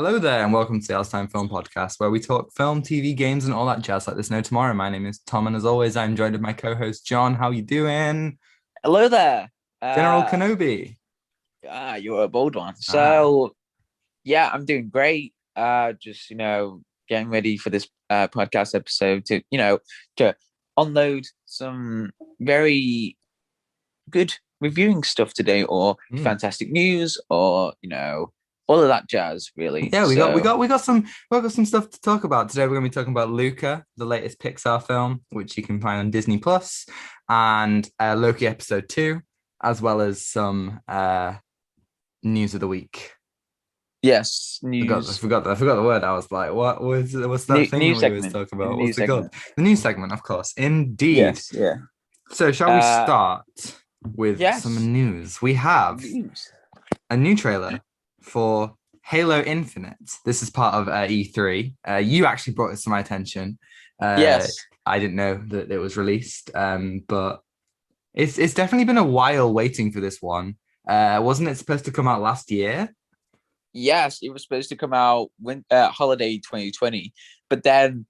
Hello there, and welcome to the Time Film Podcast, where we talk film, TV, games, and all that jazz like there's no tomorrow. My name is Tom, and as always, I'm joined with my co-host John. How you doing, Hello there. General Uh, Kenobi? you're a bold one. Ah, So yeah, I'm doing great. Just getting ready for this podcast episode to unload some very good reviewing stuff today, or hmm. fantastic news, or all of that jazz, really. Yeah, So we got some stuff to talk about today. We're going to be talking about Luca, the latest Pixar film, which you can find on Disney Plus, and Loki episode 2, as well as some news of the week. yes, I forgot the word. I was like, what's that thing news we was segment, talking the about? news What's it called? segment. The news segment, of course. Indeed. Yes, yeah. So, shall we Uh, start with yes, some news? We have news. a new trailer for Halo Infinite. This is part of E3. You actually brought this to my attention. Uh, Yes. I didn't know that it was released, but it's definitely been a while waiting for this one. Wasn't it supposed to come out last year? Yes, it was supposed to come out holiday 2020, but then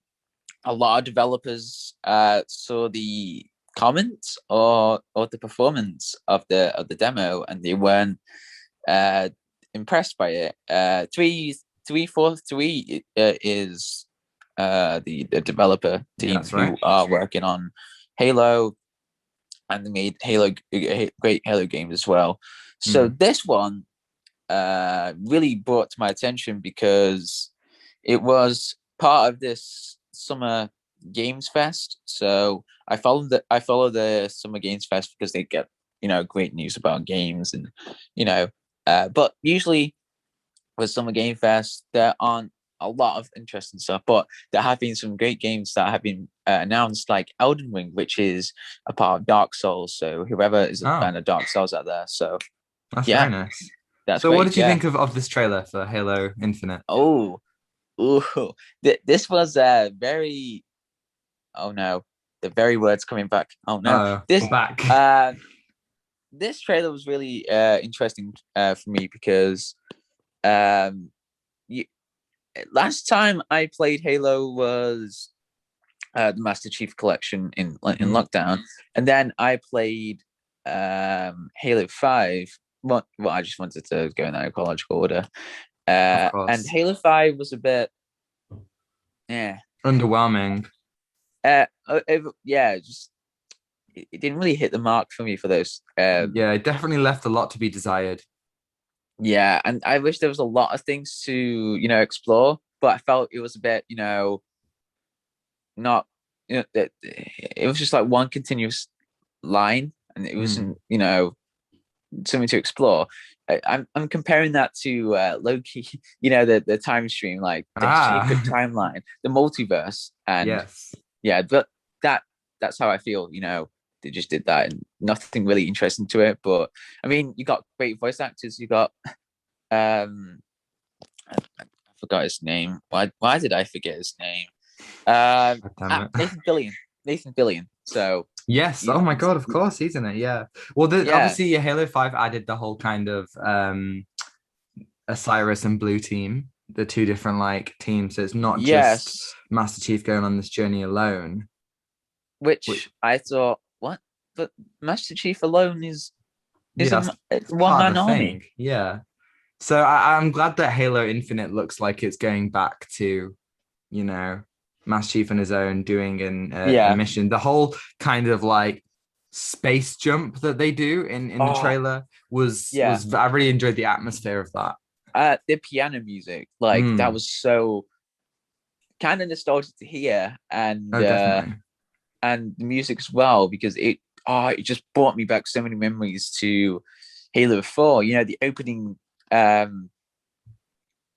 a lot of developers saw the comments or the performance of the demo, and they weren't uh impressed by it. 3343 is the developer Yeah, team that's right. who are working on Halo, and they made great Halo games as well. So Mm. this one really brought to my attention because it was part of this summer games fest. So I follow the summer games fest because they get great news about games, and but usually with summer game fest there aren't a lot of interesting stuff, but there have been some great games that have been announced, like Elden Ring, which is a part of Dark Souls. So whoever is a Oh, fan of Dark Souls out there, so that's very yeah, nice. that's So, what great. did you Yeah. think of this trailer for Halo Infinite? Oh, ooh, this was a very, oh no, the very words coming back. Oh no, We're back. uh this trailer was really interesting for me because um you, last time I played Halo was the Master Chief Collection in Mm, lockdown, and then I played Halo 5. Well, I just wanted to go in alphabetical order. of And course. Halo 5 was a bit, yeah. Underwhelming. Yeah, just it didn't really hit the mark for me for those. Yeah, it definitely left a lot to be desired. Yeah, and I wish there was a lot of things to explore, but I felt it was a bit not that it was just like one continuous line, and it Mm. wasn't something to explore. I'm comparing that to Loki, the time stream, like there's a quick Ah, timeline, the multiverse, and yes. yeah, but that that's how I feel. They just did that, and nothing really interesting to it. But I mean, you got great voice actors. You got um, I forgot his name. Why did I forget his name? God damn it. Nathan Fillion. Nathan Fillion. So Yes. Oh my God, of course he's in it. Yeah. Well, yeah, obviously, Halo 5 added the whole kind of Osiris and Blue team, the two different like teams. So it's not just yes. Master Chief going on this journey alone. Which, Which I thought, what? But Master Chief alone is yeah, that's a one part of man the army. thing. Yeah. So I'm glad that Halo Infinite looks like it's going back to, you know, Master Chief on his own doing a Yeah. mission. The whole kind of like space jump that they do in the Oh, trailer yeah. was I really enjoyed the atmosphere of that. The piano music, like that Mm. was so kind of nostalgic to hear, Oh, definitely. and the music as well, because it just brought me back so many memories to Halo 4. The opening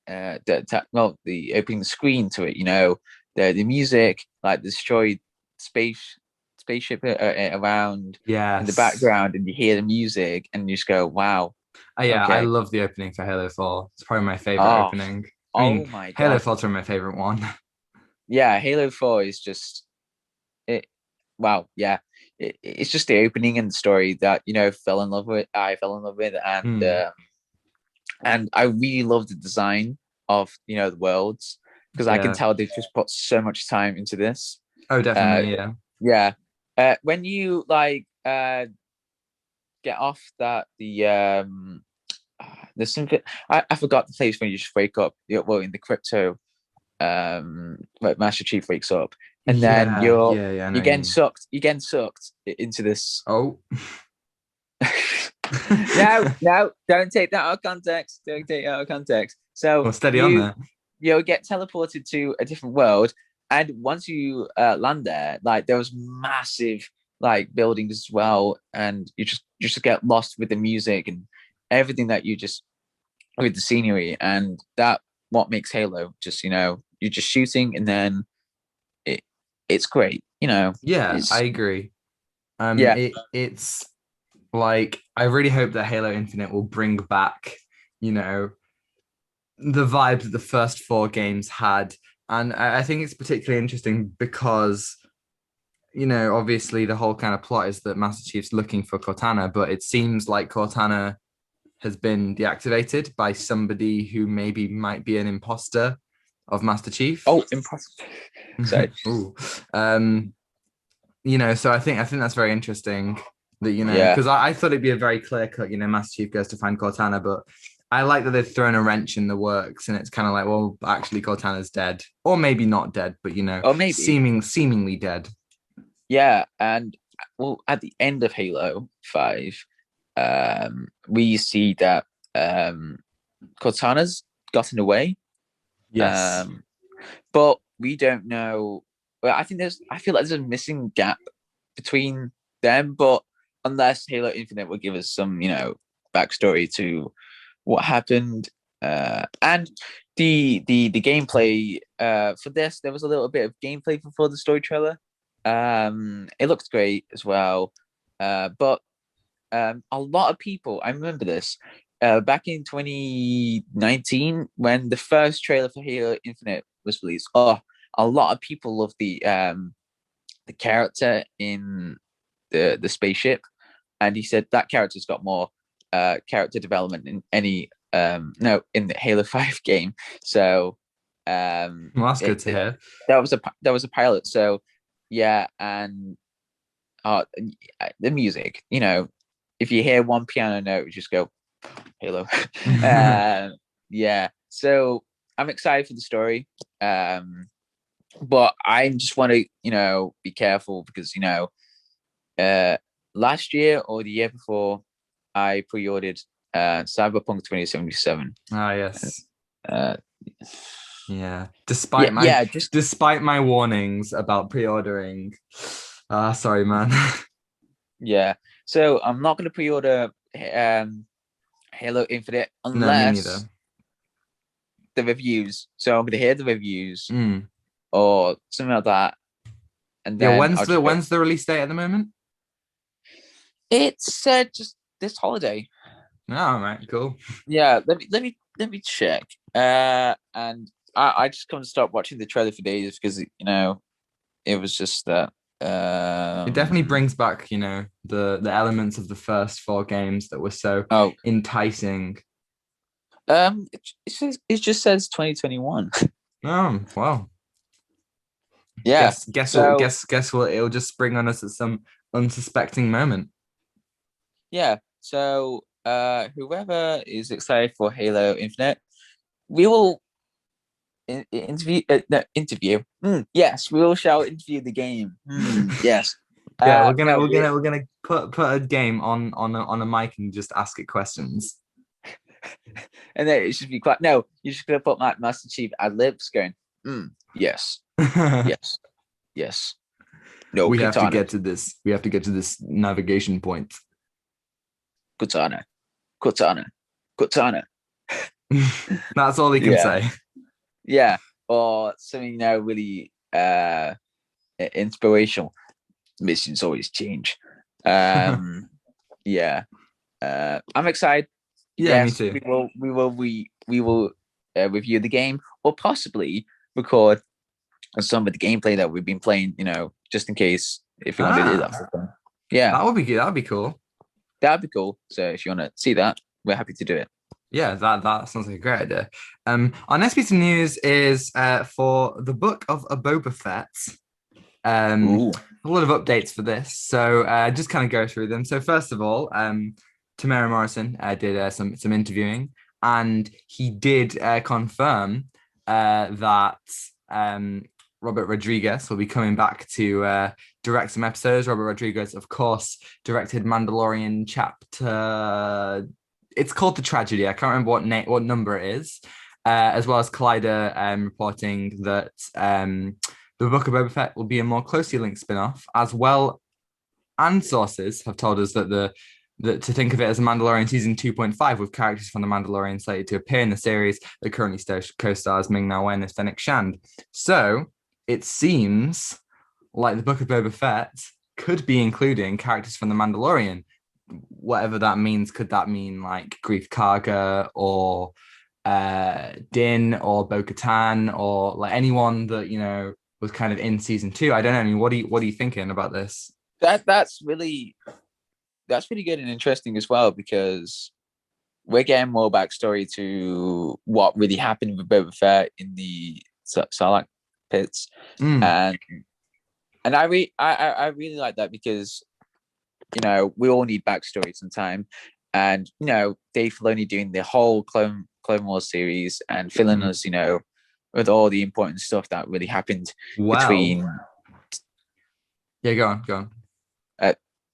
the opening screen to it, the music, like the destroyed space spaceship around in the Yes. background, and you hear the music and you just go, wow, Yeah, I okay. love the opening for Halo 4. It's probably my favorite Oh, opening. I oh mean, my Halo god. 4 is probably my favorite one. Yeah, Halo 4 is just it. Wow, yeah. It's just the opening and the story that fell in love with. I fell in love with, Mm. and I really love the design. of the worlds, because I can Yeah. tell they've just put so much time into this. Oh, Uh, definitely. Yeah. yeah. When you get off that there's something I forgot the place when you just wake up. Well, in the crypto, like Master Chief wakes up, and then Yeah. Yeah. Yeah. I know you're what you getting mean. sucked. You're getting sucked into this. Oh. No, no, don't take that out of context. Don't take it out of context. So Well, steady on there. you'll get teleported to a different world, and once you land there, like there was massive like buildings as well, and you just get lost with the music and everything that you just with the scenery, and that what makes Halo. Just you're just shooting, and then it it's great. Yeah, I It's agree. yeah. It's like I really hope that Halo Infinite will bring back, you know, the vibes that the first four games had. And I think it's particularly interesting because, obviously the whole kind of plot is that Master Chief's looking for Cortana, but it seems like Cortana has been deactivated by somebody who maybe might be an imposter of Master Chief. Oh, impossible. Sorry. Ooh. So I think that's very interesting that, Yeah. because I thought it'd be a very clear cut, Master Chief goes to find Cortana, but I like that they've thrown a wrench in the works and it's kind of like, well, actually Cortana's dead, or maybe not dead, but Or maybe. seemingly dead. Yeah, and well, at the end of Halo 5, we see that Cortana's gotten away, Yes. but we don't know. Well, I feel like there's a missing gap between them, but unless Halo Infinite will give us some, backstory to what happened, and the gameplay for this, there was a little bit of gameplay before the story trailer. It looked great as well, but a lot of people, I remember this back in 2019 when the first trailer for Halo Infinite was released. Oh, a lot of people loved the character in the spaceship, and he said that character's got more character development in any no in the Halo 5 game. So Well, that's good to hear. that was a pilot. So yeah, and the music, if you hear one piano note, you just go Halo. Yeah, so I'm excited for the story, but I just want to be careful because last year or the year before I pre-ordered Cyberpunk 2077. Ah, yes. uh Yeah. yeah, yeah, just Despite my warnings about pre-ordering. Ah, sorry, man. yeah. So I'm not going to pre-order Halo Infinite No, me unless neither. the reviews. So I'm going to hear the reviews Mm. or something like that, and Yeah, then I'll just go. when's the release date at the moment? It's just this holiday. Oh, all right, cool. Yeah, let me check. And I just couldn't stop watching the trailer for days because it was just that. It definitely brings back, the elements of the first four games that were so Oh, enticing. it just says 2021. Oh, well. Yeah. So Guess what? It'll just spring on us at some unsuspecting moment. yeah. So whoever is excited for Halo Infinite, we will interview. No, interview. Yes, we will shall interview the game. Yes. Yeah, No, we're gonna put a game on a mic and just ask it questions. and then it should be quite. No, you're just gonna put Master Chief ad libs going. Yes, yes, yes. No, We have to Katana, get to this. We have to get to this navigation point. Katana, Katana, Katana. That's all he can Yeah, say. yeah. Or something really inspirational. Missions always change. Yeah. I'm excited. Yeah, me Yes, too. we will review the game or possibly record some of the gameplay that we've been playing. Just in case if you want to do that. Ah, Yeah, that would be good. That would be cool. that'd be cool. So if you want to see that, we're happy to do it. Yeah, that sounds like a great idea. Our next piece of news is for the book of a Boba Fett. Ooh. A lot of updates for this, so just kind of go through them. So first of all, Tamara Morrison did some interviewing, and he did confirm that Robert Rodriguez will be coming back to direct some episodes. Robert Rodriguez, of course, directed Mandalorian chapter. It's called The Tragedy. I can't remember what number it is. As well as Collider reporting that the Book of Boba Fett will be a more closely linked spin-off, as well. And sources have told us that to think of it as a Mandalorian season 2.5 with characters from the Mandalorian slated to appear in the series that currently co-stars Ming-Na Wen as Fennec Shand. So it seems like the Book of Boba Fett could be including characters from the Mandalorian, whatever that means. Could that mean like Greef Karga or Din or Bo-Katan or like anyone that was kind of in season 2? I don't know. I mean, what are you thinking about this? That's really good and interesting as well, because we're getting more backstory to what really happened with Boba Fett in the Sarlacc pits, and I really like that, because we all need backstory sometime, and Dave Filoni doing the whole Clone Wars series and filling us with all the important stuff that really happened between. Yeah, go on.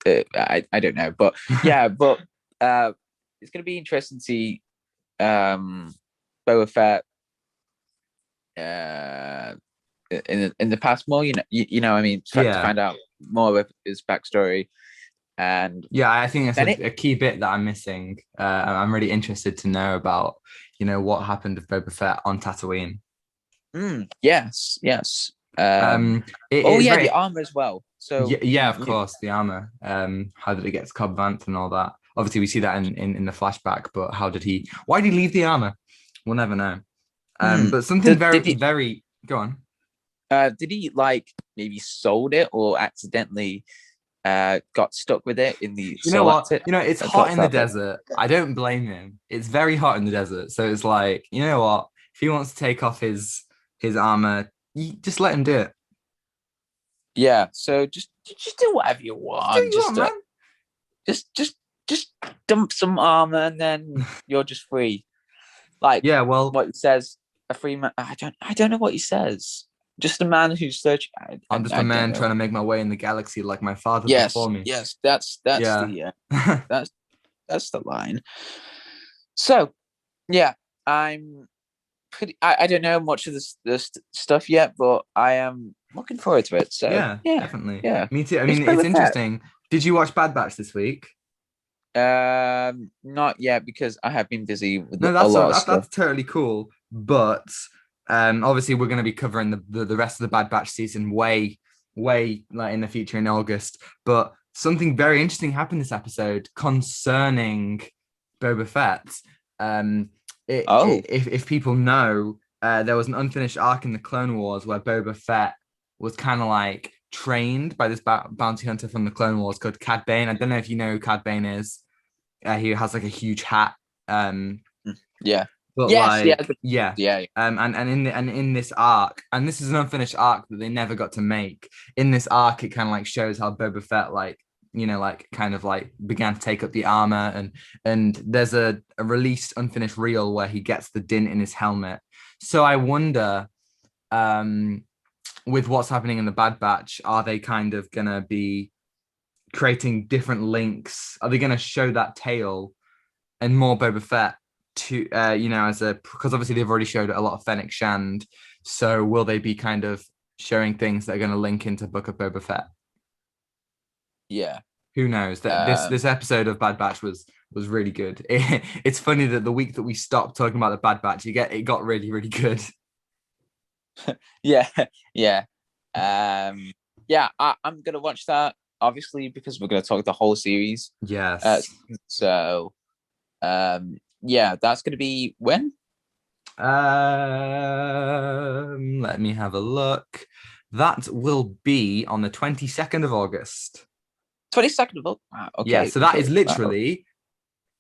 I don't know, but yeah, but it's going to be interesting to see Boba Fett in the past more. I mean, to find out more of his backstory, and yeah, I think that's a key bit that I'm missing. I'm really interested to know about what happened with Boba Fett on Tatooine. Yes. The armor as well. So yeah, of course, the armor. How did it get to Cobb Vanth and all that? Obviously, we see that in the flashback, but why did he leave the armor? We'll never know. But something very go on. Did he maybe sold it or accidentally got stuck with it in the it's hot in the desert. I don't blame him. It's very hot in the desert, so it's like, what, if he wants to take off his armor, you just let him do it. Yeah, so just do whatever you want. Just dump some armor and then you're just free. Yeah, well, what he says, a free man. I don't know what he says. Just a man who's searching. I'm just a man trying to make my way in the galaxy like my father before me. Yes, that's the that's the line. So, yeah, I'm pretty. I don't know much of this stuff yet, but I am looking forward to it. So yeah, definitely. Yeah, me too. I mean, it's interesting. Did you watch Bad Batch this week? Not yet, because I have been busy with a lot of stuff. That's totally cool, but obviously we're going to be covering the rest of the Bad Batch season way like in the future in August. But something very interesting happened this episode concerning Boba Fett. If people know, there was an unfinished arc in the Clone Wars where Boba Fett was kind of like trained by this bounty hunter from the Clone Wars called Cad Bane. I don't know if you know who Cad Bane is. He has like a huge hat. Yeah. But yeah. And in this arc, and this is an unfinished arc that they never got to make. In this arc, it kind of like shows how Boba Fett kind of began to take up the armor, and there's a released unfinished reel where he gets the dint in his helmet. So I wonder, with what's happening in the Bad Batch, are they kind of gonna be creating different links? Are they gonna show that tale and more Boba Fett to because obviously they've already showed a lot of Fennec Shand, so will they be kind of showing things that are going to link into Book of Boba Fett? Yeah, who knows? That this episode of Bad Batch was really good. It's funny that the week that we stopped talking about the Bad Batch, it got really, really good. yeah I'm gonna watch that, obviously, because we're gonna talk the whole series. Yes. Yeah, that's going to be when? Let me have a look. That will be on the 22nd of August. 22nd of August? Wow, okay. Yeah, so that is literally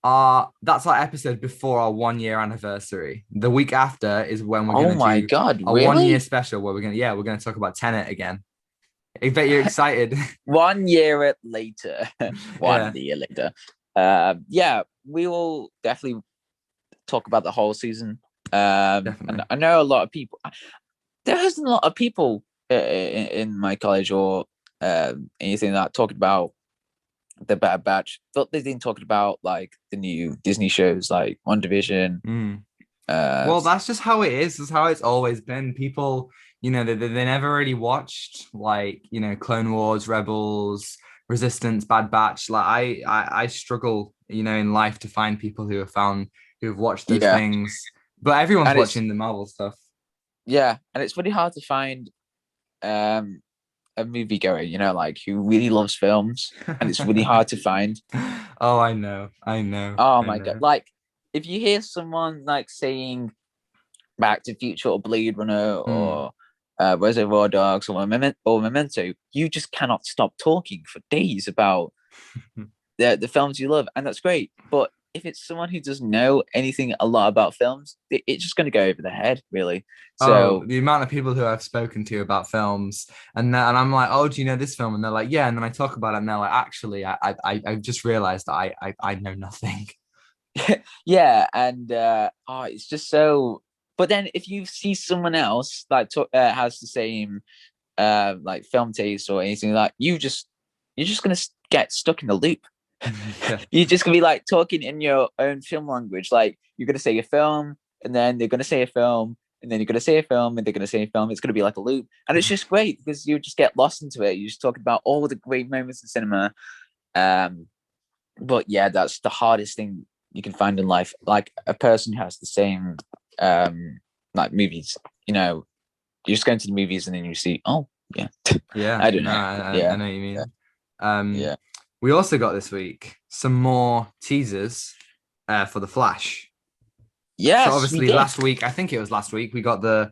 That's our episode before our 1 year anniversary. The week after is when we're Oh gonna my do God, a 1 year really? special where we're gonna talk about Tenet again. I bet you're excited. 1 year later, one Yeah, year later. Yeah, we will definitely talk about the whole season. And definitely. I know a lot of people. There isn't a lot of people in my college or anything that talking about the Bad Batch. But they've been talking about like the new Disney shows, like One Division. Mm. Uh, Well, that's just how it is. That's how it's always been. People, they never really watched like, Clone Wars, Rebels, Resistance, Bad Batch. Like I struggle, in life to find people who have watched those yeah, things. But everyone's and it's watching the Marvel stuff. yeah, and it's really hard to find um a moviegoer, like who really loves films, and it's really hard to find. Oh, I know. I know. Oh I my God. know. Like if you hear someone like saying Back to the Future or Blade Runner Mm. or Reservoir Dogs or Memento, you just cannot stop talking for days about the films you love, and that's great. But if it's someone who doesn't know anything a lot about films, it's just going to go over their head, really. Oh, So the amount of people who I've spoken to about films, and I'm like, oh, do you know this film? And they're like, yeah. And then I talk about it, and they're like, actually, I've just realized that I know nothing. yeah, and it's just so. But then if you see someone else like has the same like film taste or anything like, you're just gonna get stuck in the loop. Yeah. You're just gonna be like talking in your own film language. Like you're gonna say a film, and then they're gonna say a film, and then you're gonna say a film, and they're gonna say a film. It's gonna be like a loop, and it's just great because you just get lost into it. You're just talking about all the great moments in cinema. Um, but yeah, that's the hardest thing you can find in life. Like a person who has the same like movies. You're just going to the movies, and then you see, oh yeah, Yeah, I don't no, know. I Yeah, know what you yeah, mean. Um, yeah. we also got this week some more teasers for the Flash. So Yes, we obviously did. last week, I think it was last week, we got the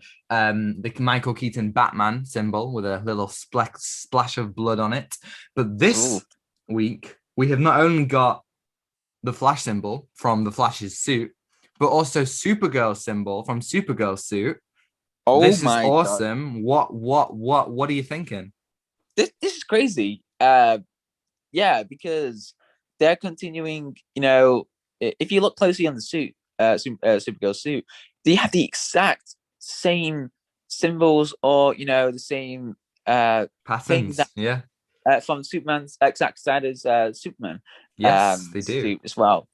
Michael Keaton Batman symbol with a little splash of blood on it. But Ooh. this week, we have not only got the Flash symbol from the Flash's suit, but also Supergirl symbol from Supergirl's suit. Oh This is my God. awesome. What are you thinking? This is crazy. Yeah, because they're continuing. If you look closely on the suit, Supergirl suit, they have the exact same symbols or the same thing that Patterns. Yeah. from Superman's exact side as Superman Yes, they do. suit as well,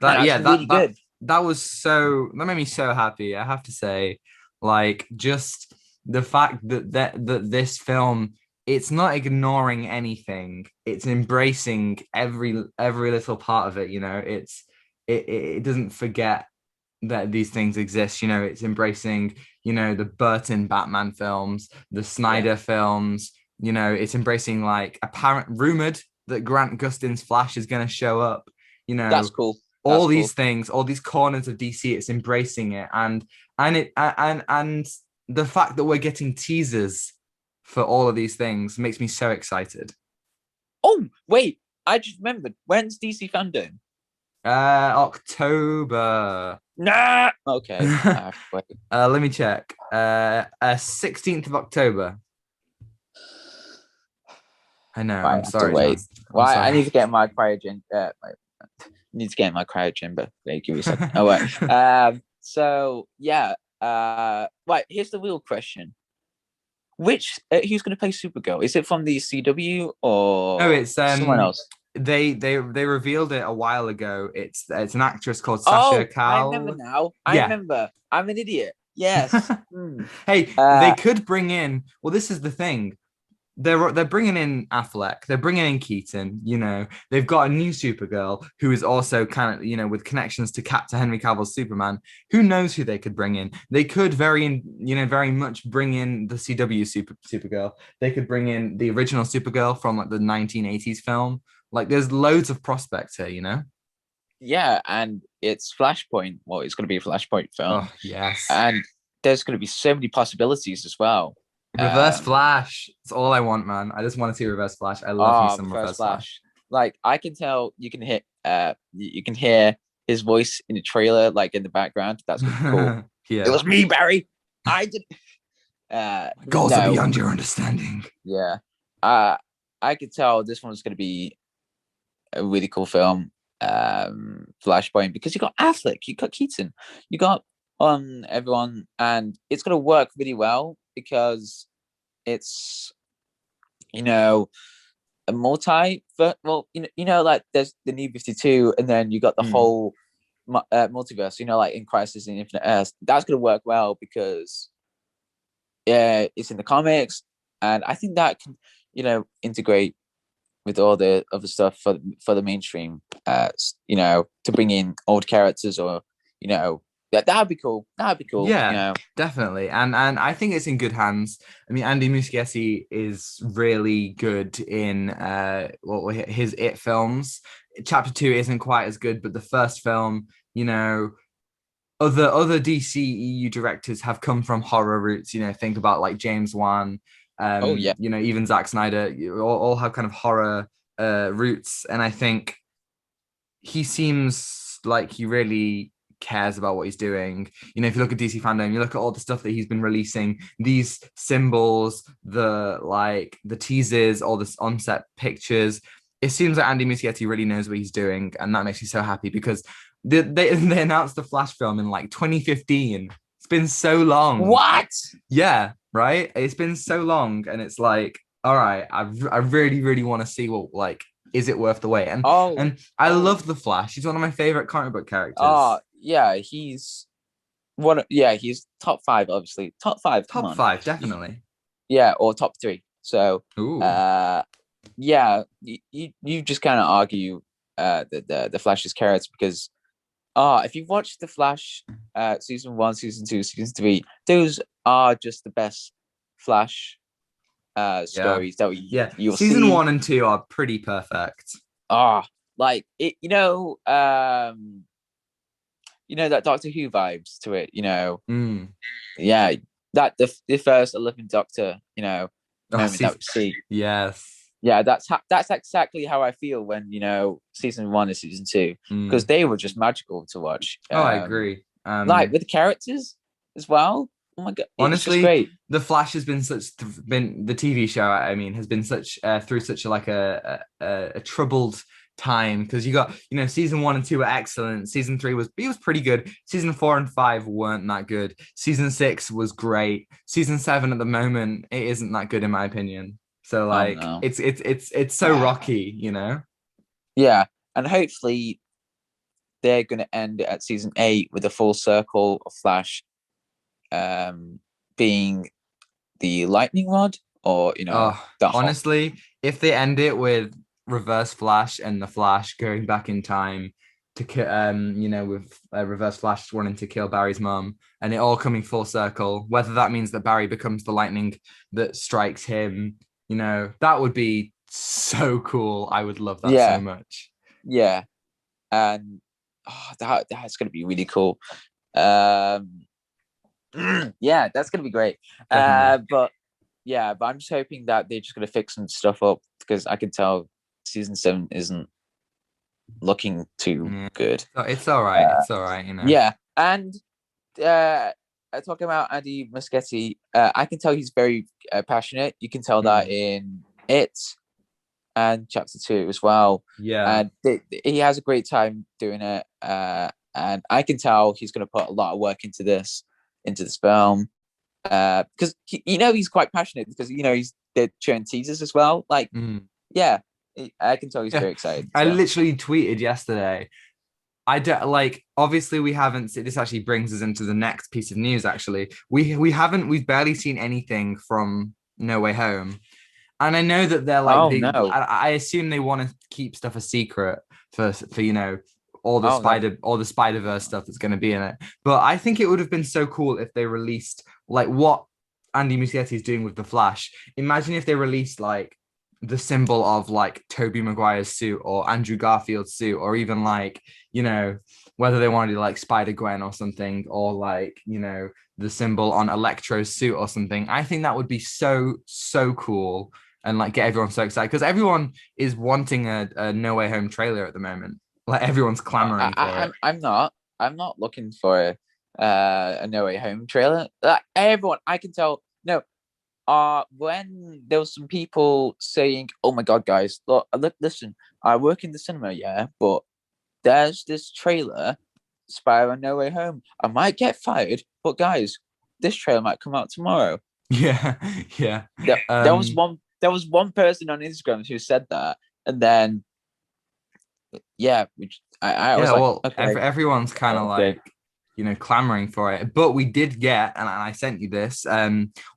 and That that's yeah, really good. that made me so happy. I have to say, like just the fact that this film, it's not ignoring anything. It's embracing every little part of it, it doesn't forget that these things exist. It's embracing, the Burton Batman films, the Yeah, Snyder films, it's embracing like apparent rumored that Grant Gustin's Flash is going to show up, you that's know, cool. all That's these cool. things, all these corners of DC, it's embracing it. And the fact that we're getting teasers for all of these things makes me so excited. Oh wait, I just remembered. When's DC Fandom? October. Nah. Okay. Wait. Let me check. 16th of October. I know. I I'm have to sorry, John. wait. I'm Well, I sorry. need to get my cryogen. Need to get my cryo chamber. Wait, give me a second. Oh wait. So yeah. Right. Here's the real question: Which who's going to play Supergirl? Is it from the CW No, or it's someone else? they revealed it a while ago. It's an actress called Sasha Oh, I remember Cal. now. I Yeah. remember. I'm an idiot. Yes. Hey, they Uh. could bring in. Well, this is the thing. They're bringing in Affleck, they're bringing in Keaton. They've got a new Supergirl who is also kind of with connections to Henry Cavill's Superman. Who knows who they could bring in? They could very much bring in the CW Supergirl. They could bring in the original Supergirl from like the 1980s film. Like there's loads of prospects here. Yeah, and it's Flashpoint. Well, it's going to be a Flashpoint film, Oh yes. and there's going to be so many possibilities as well. Reverse Um, Flash. It's all I want, man. I just want to see Reverse Flash. I love me oh, some First Reverse Flash. Flash. Like I can tell you can hit you can hear his voice in the trailer, like in the background. That's gonna be cool. It Yeah. was me, Barry. I did. Goals are No, beyond your understanding. yeah. I could tell this one's gonna be a really cool film. Flashpoint, because you got Affleck, you got Keaton, you got everyone, and it's gonna work really well because it's you know a multi. But well, like there's the New 52, and then you got the Mm. whole multiverse. Like in Crisis in Infinite Earth, that's gonna work well because yeah, it's in the comics, and I think that can integrate with all the other stuff for the mainstream. To bring in old characters, or that'd be cool. That'd be cool. Yeah, definitely. And I think it's in good hands. I mean, Andy Muschietti is really good in his It films. Chapter 2 isn't quite as good, but the first film, other DCEU directors have come from horror roots. Think about like James Wan, Oh yeah. Even Zack Snyder, all have kind of horror roots. And I think he seems like he really cares about what he's doing. If you look at DC fandom, you look at all the stuff that he's been releasing, these symbols, the teasers, all this on-set pictures. It seems like Andy Muschietti really knows what he's doing, and that makes me so happy because they announced the Flash film in like 2015. It's been so long. What? Yeah, right. It's been so long, and it's like, all right, I really, really want to see what is it worth the wait? And I love the Flash. He's one of my favorite comic book characters. Yeah, he's he's top 5, obviously. Top 5, come Top on. 5, definitely. Yeah, or top 3. So Ooh. Yeah, you just kind of argue the Flash's character because if you've watched the Flash season 1, season 2, season 3, those are just the best Flash stories that you'll season see. 1 and 2 are pretty perfect. Like it, that Doctor Who vibes to it, Yeah, that the first 11th Doctor, moment that we see. Yes. Yeah, that's exactly how I feel when season 1 and season 2, because they were just magical to watch. I agree. Like with the characters as well. Oh my god! Honestly, great. The Flash has been the TV show. I mean, has been such through such a troubled time because you got season 1 and 2 were excellent. Season 3 was pretty good. Season 4 and 5 weren't that good. Season 6 was great. Season 7 at the moment it isn't that good in my opinion. So it's so rocky, Yeah, and hopefully they're going to end at season 8 with a full circle of Flash being the lightning rod, or honestly, if they end it with Reverse Flash and the Flash going back in time to with Reverse Flash wanting to kill Barry's mom and it all coming full circle, whether that means that Barry becomes the lightning that strikes him, that would be so cool. I would love that so much. Yeah, and that's gonna be really cool. Yeah, that's gonna be great. But I'm just hoping that they're just gonna fix some stuff up because I can tell season 7 isn't looking too good. It's all right. It's all right, Yeah, and talking about Andy Muschietti, I can tell he's very passionate. You can tell that in It and Chapter 2 as well. Yeah, and he has a great time doing it. And I can tell he's going to put a lot of work into this film because he's quite passionate because they're showing teasers as well. Like, yeah, I can tell he's very excited. So. I literally tweeted yesterday. I don't obviously we haven't. This actually brings us into the next piece of news. Actually, we've barely seen anything from No Way Home, and I know that they're like, I assume they want to keep stuff a secret for all the Spider-Verse stuff that's going to be in it. But I think it would have been so cool if they released like what Andy Muschietti is doing with the Flash. Imagine if they released like the symbol of like Tobey Maguire's suit or Andrew Garfield's suit, or even like, whether they wanted to like Spider-Gwen or something, or like, the symbol on Electro's suit or something. I think that would be so cool and like get everyone so excited because everyone is wanting a No Way Home trailer at the moment. Like everyone's clamoring for it. I'm not looking for a No Way Home trailer. Like, everyone, I can tell. No, when there was some people saying, "Oh my god, guys, look, listen, I work in the cinema, yeah, but there's this trailer, Spider-Man No Way Home. I might get fired, but guys, this trailer might come out tomorrow." Yeah, yeah. There was one person on Instagram who said that, and then yeah, which I was Yeah, like, well, okay, everyone's kind of okay, like, clamoring for it. But we did get, and I sent you this,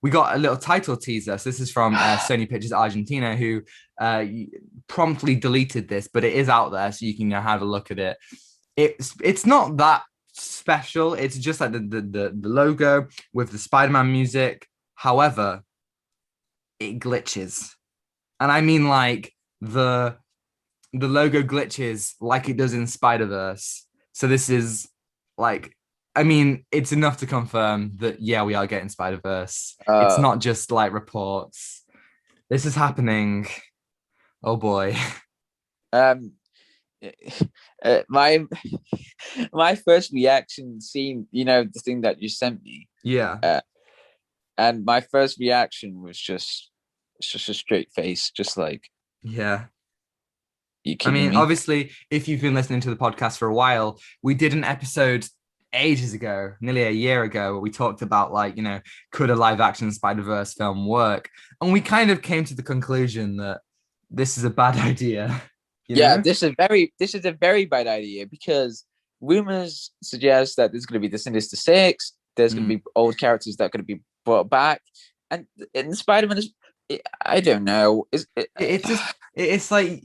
we got a little title teaser. So this is from Sony Pictures Argentina, who uh, promptly deleted this, but it is out there, so you can have a look at it. It's not that special. It's just like the logo with the Spider-Man music. However, it glitches. And I mean like the logo glitches like it does in Spider-Verse. So this is like, I mean, it's enough to confirm that yeah, we are getting Spider-Verse. It's uh, not just like reports. This is happening. Oh boy. um, my my first reaction, seeing the thing that you sent me, Yeah. uh, and my first reaction was just a straight face, just like, Yeah. you I kidding mean, me? obviously, if you've been listening to the podcast for a while, we did an episode ages ago, nearly a year ago, where we talked about like, could a live action Spider-Verse film work? And we kind of came to the conclusion that this is a bad idea, you Yeah, know? this is a very bad idea, because rumors suggest that there's going to be the Sinister Six. There's going to Mm. be old characters that are going to be brought back, and Spider-Man is. I don't know. Is it, It's just it's like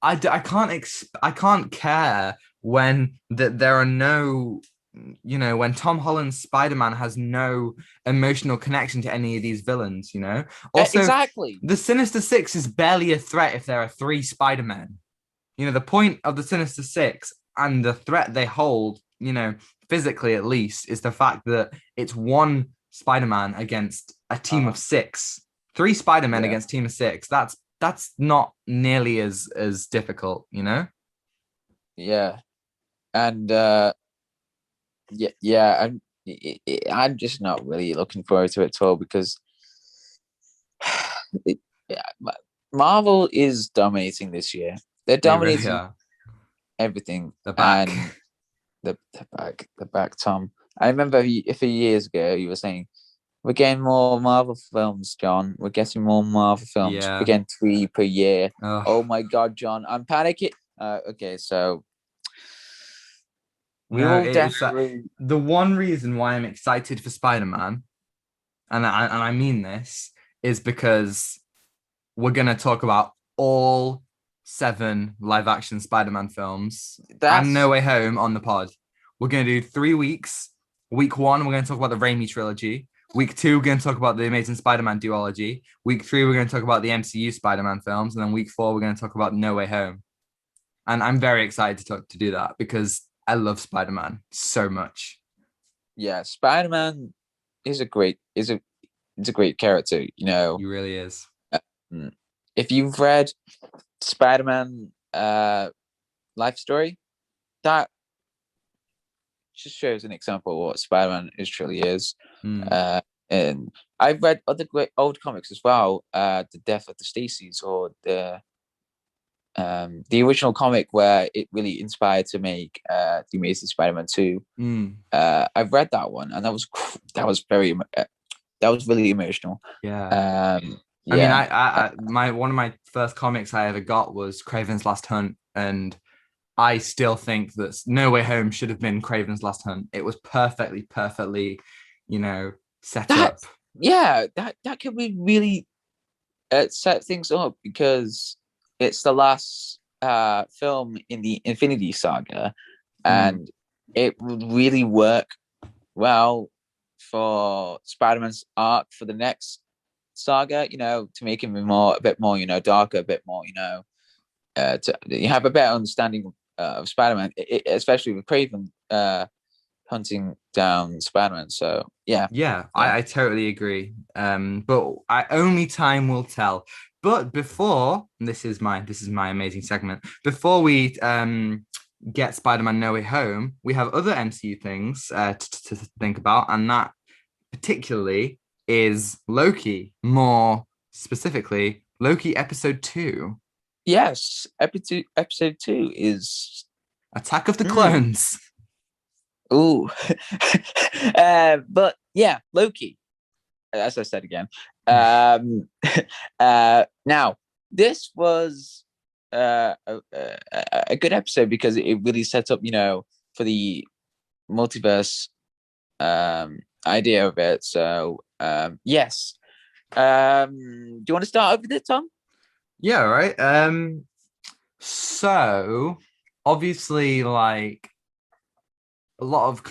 I can't care when that there are no when Tom Holland's Spider-Man has no emotional connection to any of these villains. Also, exactly. the Sinister Six is barely a threat if there are three Spider-Men. The point of the Sinister Six and the threat they hold, physically at least, is the fact that it's one Spider-Man against a team Uh, of six. Three Spider-Men yeah, against team of six. That's not nearly as difficult. yeah, and yeah. I'm just not really looking forward to it at all, because it, yeah, Marvel is dominating this year. They're They really dominating are. everything, They're back. and the back, Tom. I remember a few years ago you were saying, we're getting more Marvel films, John. We're getting more Marvel films. We're Yeah. getting 3 per year. Oh Oh my God, John, I'm panicking. Okay, so we no, will it's definitely. the one reason why I'm excited for Spider-Man, and I mean this, is because we're gonna talk about all seven live action Spider-Man films and No That's Way Home on the pod. We're gonna do 3 weeks. Week one, we're gonna talk about the Raimi trilogy. Week two, we're gonna talk about the Amazing Spider-Man duology. Week three, we're gonna talk about the MCU Spider-Man films, and then week four, we're gonna talk about No Way Home. And I'm very excited to do that because I love Spider-Man so much. Yeah, Spider-Man is a great character. He really is. Um, if you've read Spider-Man life story, that just shows an example of what Spider-Man is truly is. Mm. Uh, and I've read other great old comics as well. The Death of the Stacys, or the original comic where it really inspired to make the Amazing Spider-Man 2. Mm. I've read that one, and that was really emotional. Yeah. I mean, Yeah, my one of my first comics I ever got was Craven's Last Hunt, and I still think that No Way Home should have been Craven's Last Hunt. It was perfectly, set that up. yeah that could be really set things up, because it's the last film in the Infinity Saga, Mm. and it would really work well for Spider-Man's arc for the next saga, to make him a bit more, darker, a bit more, to you have a better understanding of Spider-Man, especially with Craven hunting down Spider-Man. So yeah, Yeah, yeah. I totally agree. But only time will tell. But before this is my amazing segment. Before we get Spider-Man No Way Home, we have other MCU things to think about, and that particularly is Loki. More specifically, Loki episode 2, Yes, episode 2 is Attack of the mm, Clones. ooh. But yeah, Loki, as I said again. Now this was a good episode because it really set up, for the multiverse idea of it. So yes. Do you want to start over there, Tom? Yeah, right. So obviously, like a lot of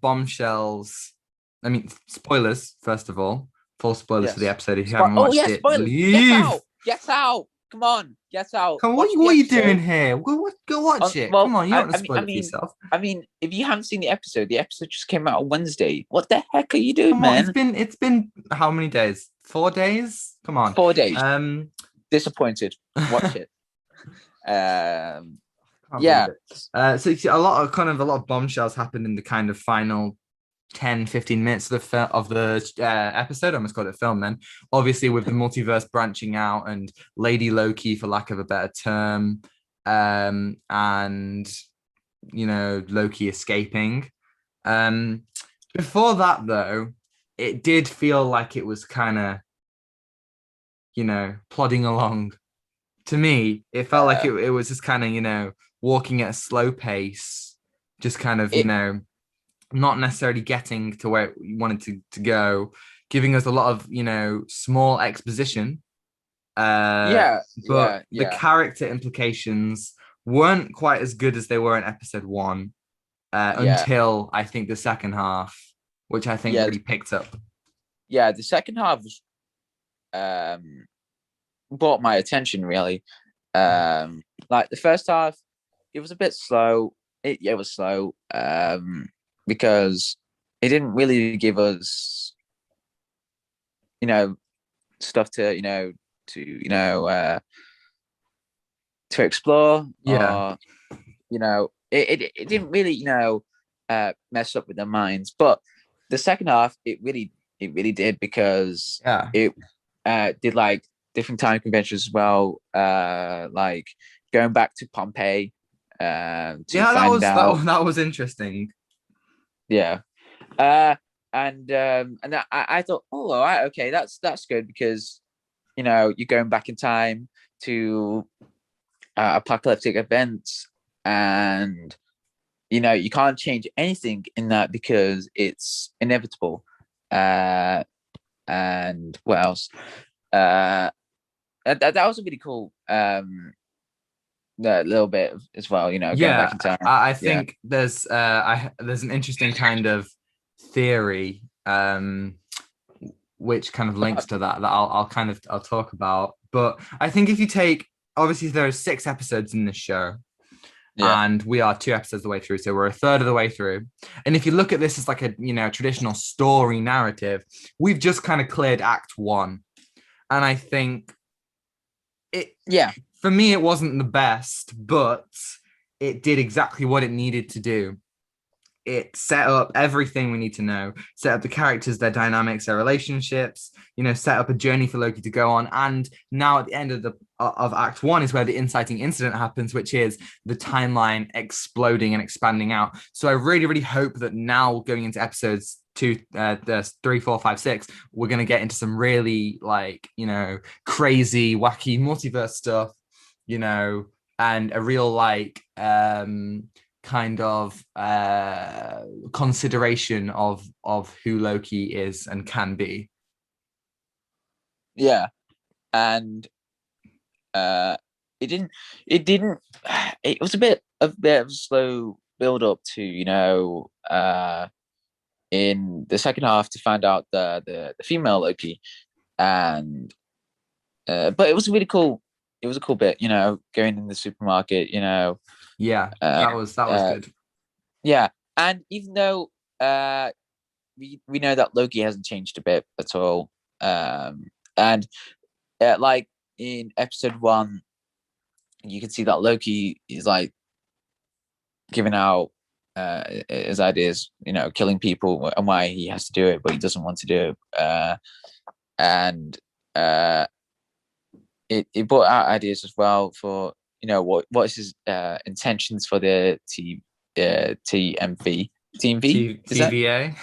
bombshells. I mean, spoilers first of all. Full spoilers for the Yes. episode. If you haven't Oh watched yeah, it, spoilers. Get leave. out. Get out. Come on. Get out. Come on, Watch what the are you doing episode. here? Go watch it. Well, Come on, you don't want to spoil it for yourself. if you haven't seen the episode just came out on Wednesday. What the heck are you doing, Come on, it's man? been how many days? 4 days? Come on. 4 days. Disappointed. Watch it. Yeah. So you see a lot of bombshells happened in the kind of final 10-15 minutes of the episode. I almost called it film then. Obviously, with the multiverse branching out and Lady Loki, for lack of a better term, and Loki escaping. Before that, though, it did feel like it was kind of plodding along. To me, it felt like it was just kind of walking at a slow pace, just kind of It, not necessarily getting to where we wanted to go, giving us a lot of small exposition, yeah. but the Yeah. character implications weren't quite as good as they were in episode 1, Yeah. until I think the second half, which I think Yeah. really picked up. Yeah. The second half was brought my attention really. Like the first half, it was a bit slow. It was slow. Because it didn't really give us, stuff to explore, Yeah, or it didn't really mess up with their minds. But the second half, it really did, because yeah, it did like different time conventions as well, like going back to Pompeii to yeah. That find was that, out. that was interesting. Yeah. And I thought, oh, all right, okay, that's good, because you're going back in time to apocalyptic events, and you can't change anything in that because it's inevitable. And what else? That was a really cool that little bit as well. Going back Yeah, in time. I Yeah. think there's an interesting kind of theory, which kind of links to that I'll talk about. But I think if you take, obviously there are 6 episodes in this show, Yeah. and we are 2 episodes of the way through, so we're a third of the way through. And if you look at this as like a traditional story narrative, we've just kind of cleared Act 1, and I think it Yeah. for me it wasn't the best, but it did exactly what it needed to do. It set up everything we need to know, set up the characters, their dynamics, their relationships, set up a journey for Loki to go on. And now at the end of Act 1 is where the inciting incident happens, which is the timeline exploding and expanding out. So I really, really hope that now going into episodes 2, 3, 4, 5, 6, we're going to get into some really crazy, wacky multiverse stuff, and a real kind of consideration of who Loki is and can be. Yeah. And it didn't it was a bit of a slow build up to in the second half to find out the female Loki. And but it was really cool. It was a cool bit, going in the supermarket, Yeah, that was good. Yeah. And even though we know that Loki hasn't changed a bit at all, and like in episode 1, you can see that Loki is like giving out his ideas, killing people and why he has to do it, but he doesn't want to do it. And it brought out ideas as well for what is his intentions for the TMV Team V? Is that TVA?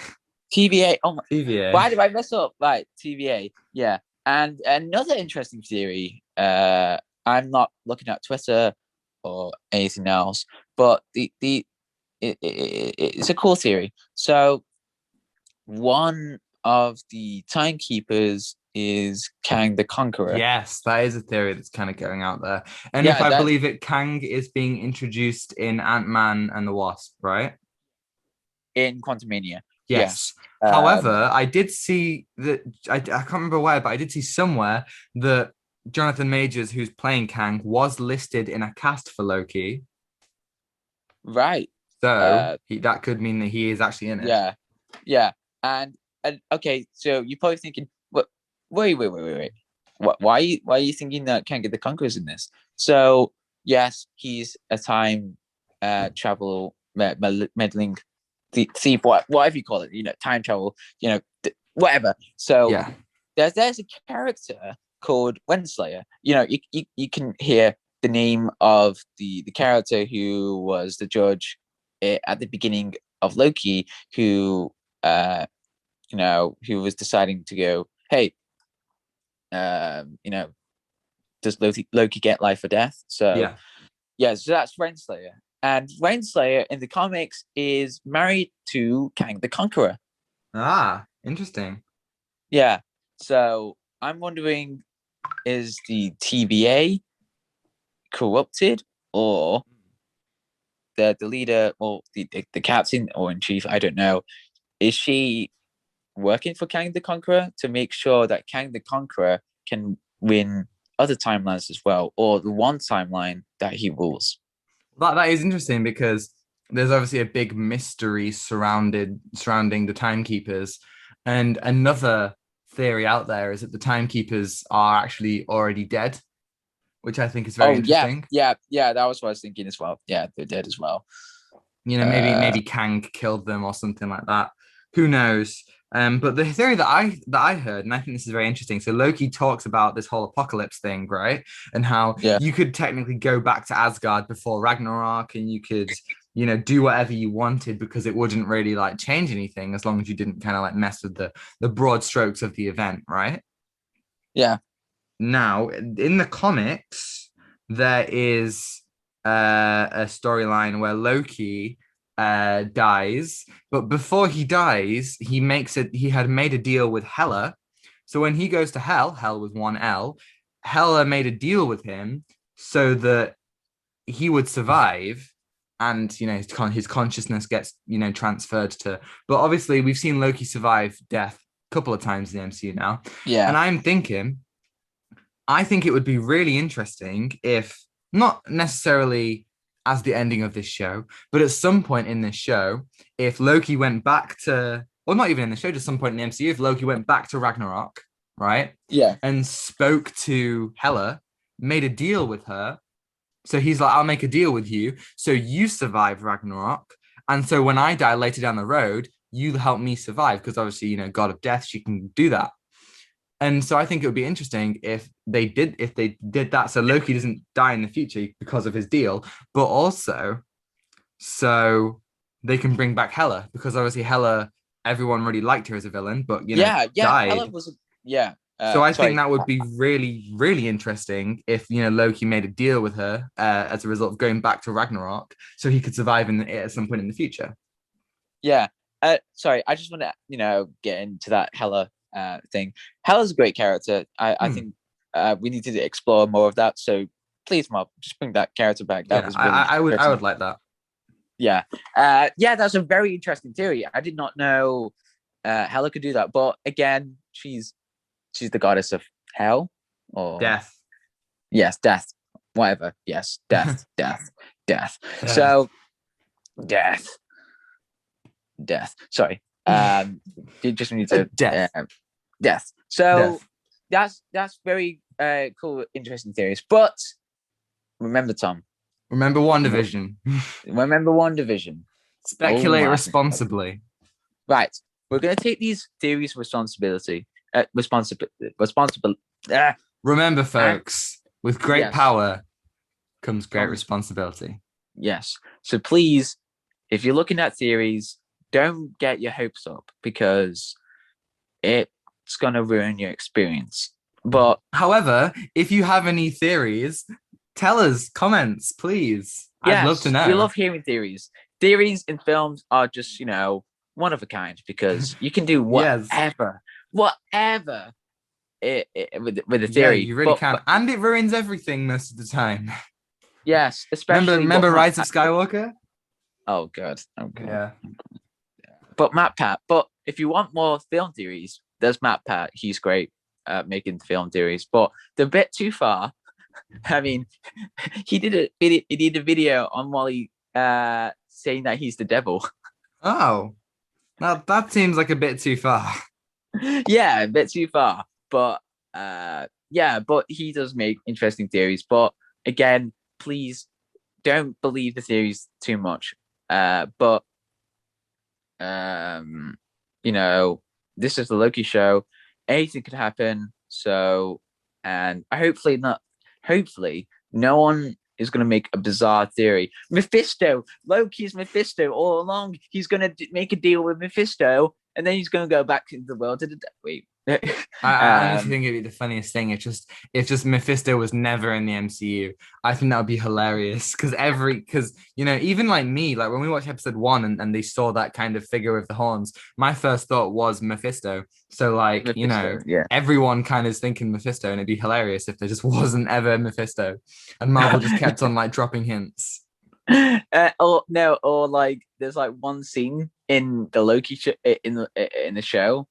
TVA? Oh my! TVA. Why did I mess up? Right, TVA. Yeah. And another interesting theory. I'm not looking at Twitter or anything else, but it's a cool theory. So one of the timekeepers is Kang the Conqueror. Yes, that is a theory that's kind of going out there. And if Yeah, I that believe it, Kang is being introduced in Ant-Man and the Wasp, right? in Quantumania. Yes. Yes. However, I did see that I can't remember where, but I did see somewhere that Jonathan Majors, who's playing Kang, was listed in a cast for Loki. Right. So that could mean that he is actually in it. Yeah. Yeah. And okay, so you're probably thinking, but wait. Why are you thinking that Kang the Conqueror's in this? So yes, he's a time travel meddling thief, whatever you call it, time travel, whatever. So Yeah. there's a character called Renslayer. You can hear the name of the character who was the judge at the beginning of Loki, who who was deciding to go, hey, does Loki get life or death? So so that's Renslayer. And Renslayer in the comics is married to Kang the Conqueror. Ah, interesting. Yeah. So I'm wondering, is the TVA corrupted, or the leader, or the captain or in chief, I don't know, is she working for Kang the Conqueror to make sure that Kang the Conqueror can win other timelines as well, or the one timeline that he rules? That is interesting because there's obviously a big mystery surrounding the timekeepers. And another theory out there is that the timekeepers are actually already dead, which I think is very Oh yeah, interesting. that was what I was thinking as well. Yeah, they're dead as well. Maybe Kang killed them or something like that. Who knows? But the theory that I heard, and I think this is very interesting. So Loki talks about this whole apocalypse thing, right? And how Yeah. you could technically go back to Asgard before Ragnarok, and you could, do whatever you wanted because it wouldn't really like change anything as long as you didn't kind of like mess with the broad strokes of the event, right? Yeah. Now, in the comics, there is a storyline where Loki dies, but before he dies, he had made a deal with Hela. So when he goes to Hell with one L, Hela made a deal with him so that he would survive, and his consciousness gets transferred to. But obviously, we've seen Loki survive death a couple of times in the MCU now, and I think it would be really interesting if, not necessarily as the ending of this show, but at some point in this show, if Loki went back to, or not even in the show, just some point in the MCU, if Loki went back to Ragnarok, right? Yeah. And spoke to Hela, made a deal with her. So he's like, I'll make a deal with you. So you survive Ragnarok. And so when I die later down the road, you help me survive. Because obviously, God of death, she can do that. And so I think it would be interesting if they did that. So Loki doesn't die in the future because of his deal, but also so they can bring back Hela, because obviously Hela, everyone really liked her as a villain, but died. Hela was So I think that would be really, really interesting if Loki made a deal with her as a result of going back to Ragnarok, so he could survive at some point in the future. Yeah. Sorry, I just want to get into that Hela thing. Hela's a great character. I think we need to explore more of that. So please, Mob, just bring that character back. That was really I would like that. Yeah. That's a very interesting theory. I did not know Hela could do that. But again, she's the goddess of hell or death. Yes, death. Whatever. Yes, death. So death. Sorry. You just need to death. So that's very cool, interesting theories. But remember, Tom, Remember WandaVision. Remember WandaVision. Oh Speculate my. responsibly. Right. We're going to take these theories responsibility. Responsible. Remember, folks, with great Yes. power comes great Comes, responsibility. yes. So please, if you're looking at theories, don't get your hopes up because it's going to ruin your experience. But However, if you have any theories, tell us, comments, please. I'd love to yes, we know. love hearing theories. Theories in films are just, one of a kind because you can do Yes. whatever with a Yeah, theory. you really But, can. but And it ruins everything most of the time. yes, Remember, especially remember Rise of Skywalker? oh god, okay. Yeah. But Matt Pat. But if you want more film theories, there's Matt Pat. He's great at making film theories, but they're a bit too far. I mean, he did a video on Wally saying that he's the devil. Oh, now that seems like a bit too far. Yeah, a bit too far. But yeah, but he does make interesting theories. But again, please don't believe the theories too much. But um, you know, this is the Loki show. Anything could happen. So, and hopefully, no one is going to make a bizarre theory. Mephisto, Loki's Mephisto all along. He's going to make a deal with Mephisto, and then he's going to go back into the world. Wait. I honestly think it'd be the funniest thing. If just Mephisto was never in the MCU, I think that would be hilarious. Because even like me, like when we watched episode 1 and they saw that kind of figure with the horns, my first thought was Mephisto. So like, Mephisto, yeah. everyone kind of is thinking Mephisto, and it'd be hilarious if there just wasn't ever Mephisto. And Marvel just kept on like dropping hints. Or no, or like there's like one scene in the Loki in the show.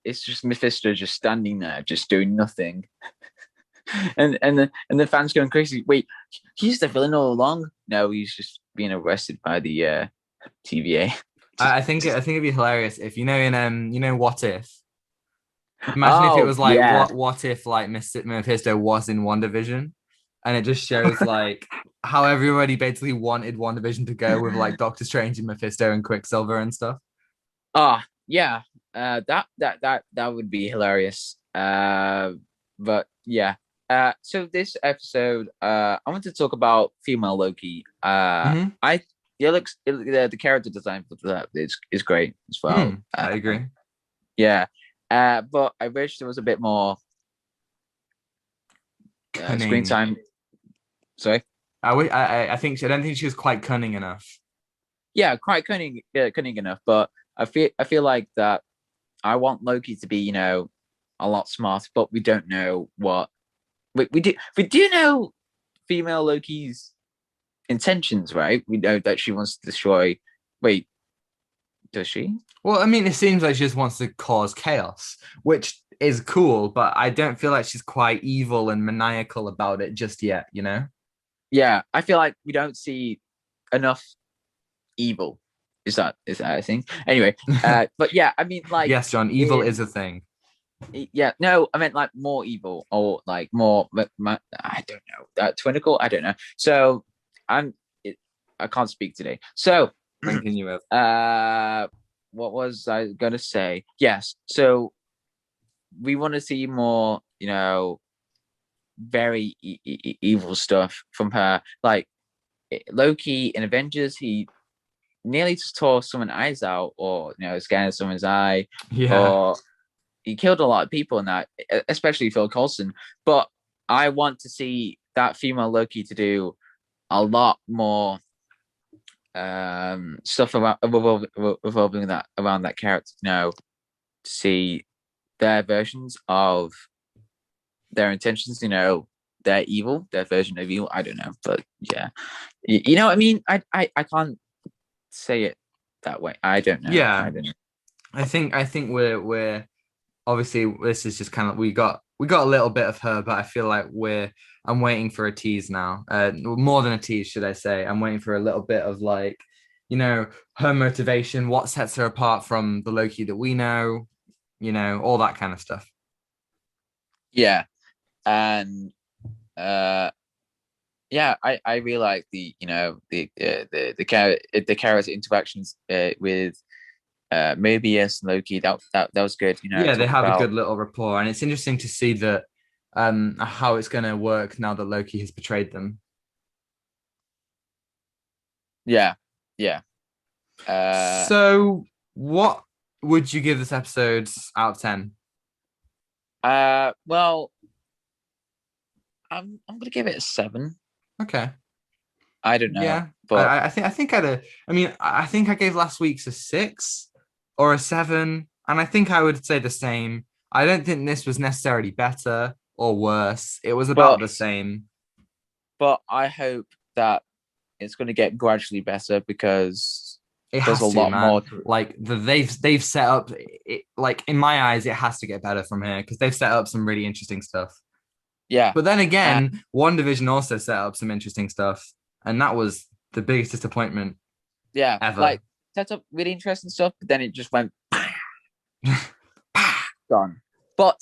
It's just Mephisto just standing there, just doing nothing, and the fans going crazy. Wait, he's the villain all along? No, he's just being arrested by the TVA. I think it'd be hilarious if in What If. Imagine if it Oh was like yeah. what if like Mephisto was in WandaVision, and it just shows like how everybody basically wanted WandaVision to go with like Doctor Strange and Mephisto and Quicksilver and stuff. Yeah. That would be hilarious. But yeah. So this episode, I want to talk about female Loki. Mm-hmm. The character design for that is great as well. I agree. Yeah. But I wish there was a bit more screen time. Sorry. I don't think she was quite cunning enough. Yeah, quite cunning enough. But I feel like that I want Loki to be, a lot smarter, but we don't know what we do know female Loki's intentions, right? We know that she wants to destroy. Wait, does she? Well, I mean, it seems like she just wants to cause chaos, which is cool, but I don't feel like she's quite evil and maniacal about it just yet, you know? Yeah, I feel like we don't see enough evil. Is that a thing? Anyway, but yeah, I mean, like, yes, John, evil is a thing. Yeah, no, I meant like more evil or like more. I don't know. Twinical. I don't know. So I'm. I can't speak today. So Continue with. what was I gonna say? Yes. So we want to see more. Very evil stuff from her. Like Loki in Avengers, he nearly just tore someone's eyes out, or scanned someone's eye, Yeah. or he killed a lot of people in that, especially Phil Coulson. But I want to see that female Loki to do a lot more stuff revolving that around that character. To see their versions of their intentions. Their evil, their version of evil. I don't know, but yeah, you know what I mean. I can't say it that way. I don't know. Yeah. I don't know. I think we're obviously this is just kind of we got a little bit of her, but I feel like I'm waiting for a tease now. More than a tease, should I say? I'm waiting for a little bit of like, her motivation, what sets her apart from the Loki that we know, all that kind of stuff. Yeah, and yeah, I really like the character interactions with Mobius and Loki. That was good. Yeah, they Talking have a about good little rapport, and it's interesting to see that how it's going to work now that Loki has betrayed them. yeah, yeah. So, what would you give this episode out of 10? Well, I'm gonna give it a 7. Okay. I don't know, Yeah. but I think I'd I mean, I think I gave last week's a 6 or a 7, and I think I would say the same. I don't think this was necessarily better or worse. It was about but the same. but I hope that it's going to get gradually better because It there's a has to, lot more man. to it. Like they've set up it, like in my eyes, it has to get better from here because they've set up some really interesting stuff. Yeah, But then uh, again, One Division also set up some interesting stuff, and that was the biggest disappointment yeah, ever. like that's up really interesting stuff, but then it just went gone. But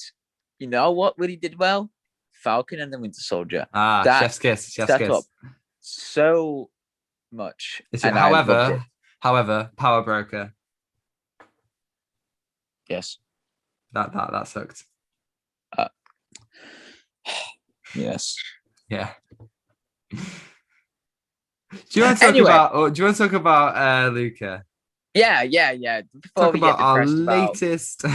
you know what really did well? Falcon and the Winter Soldier. Ah, That chef's kiss, chef's set up kiss. so much, and I loved it. However, Power Broker, Yes. that sucked. Uh, yes. Yeah. Do you want to talk Anyway, about? Or do you want to talk about Luca? yeah. Before Talk we get about our depressed about, latest.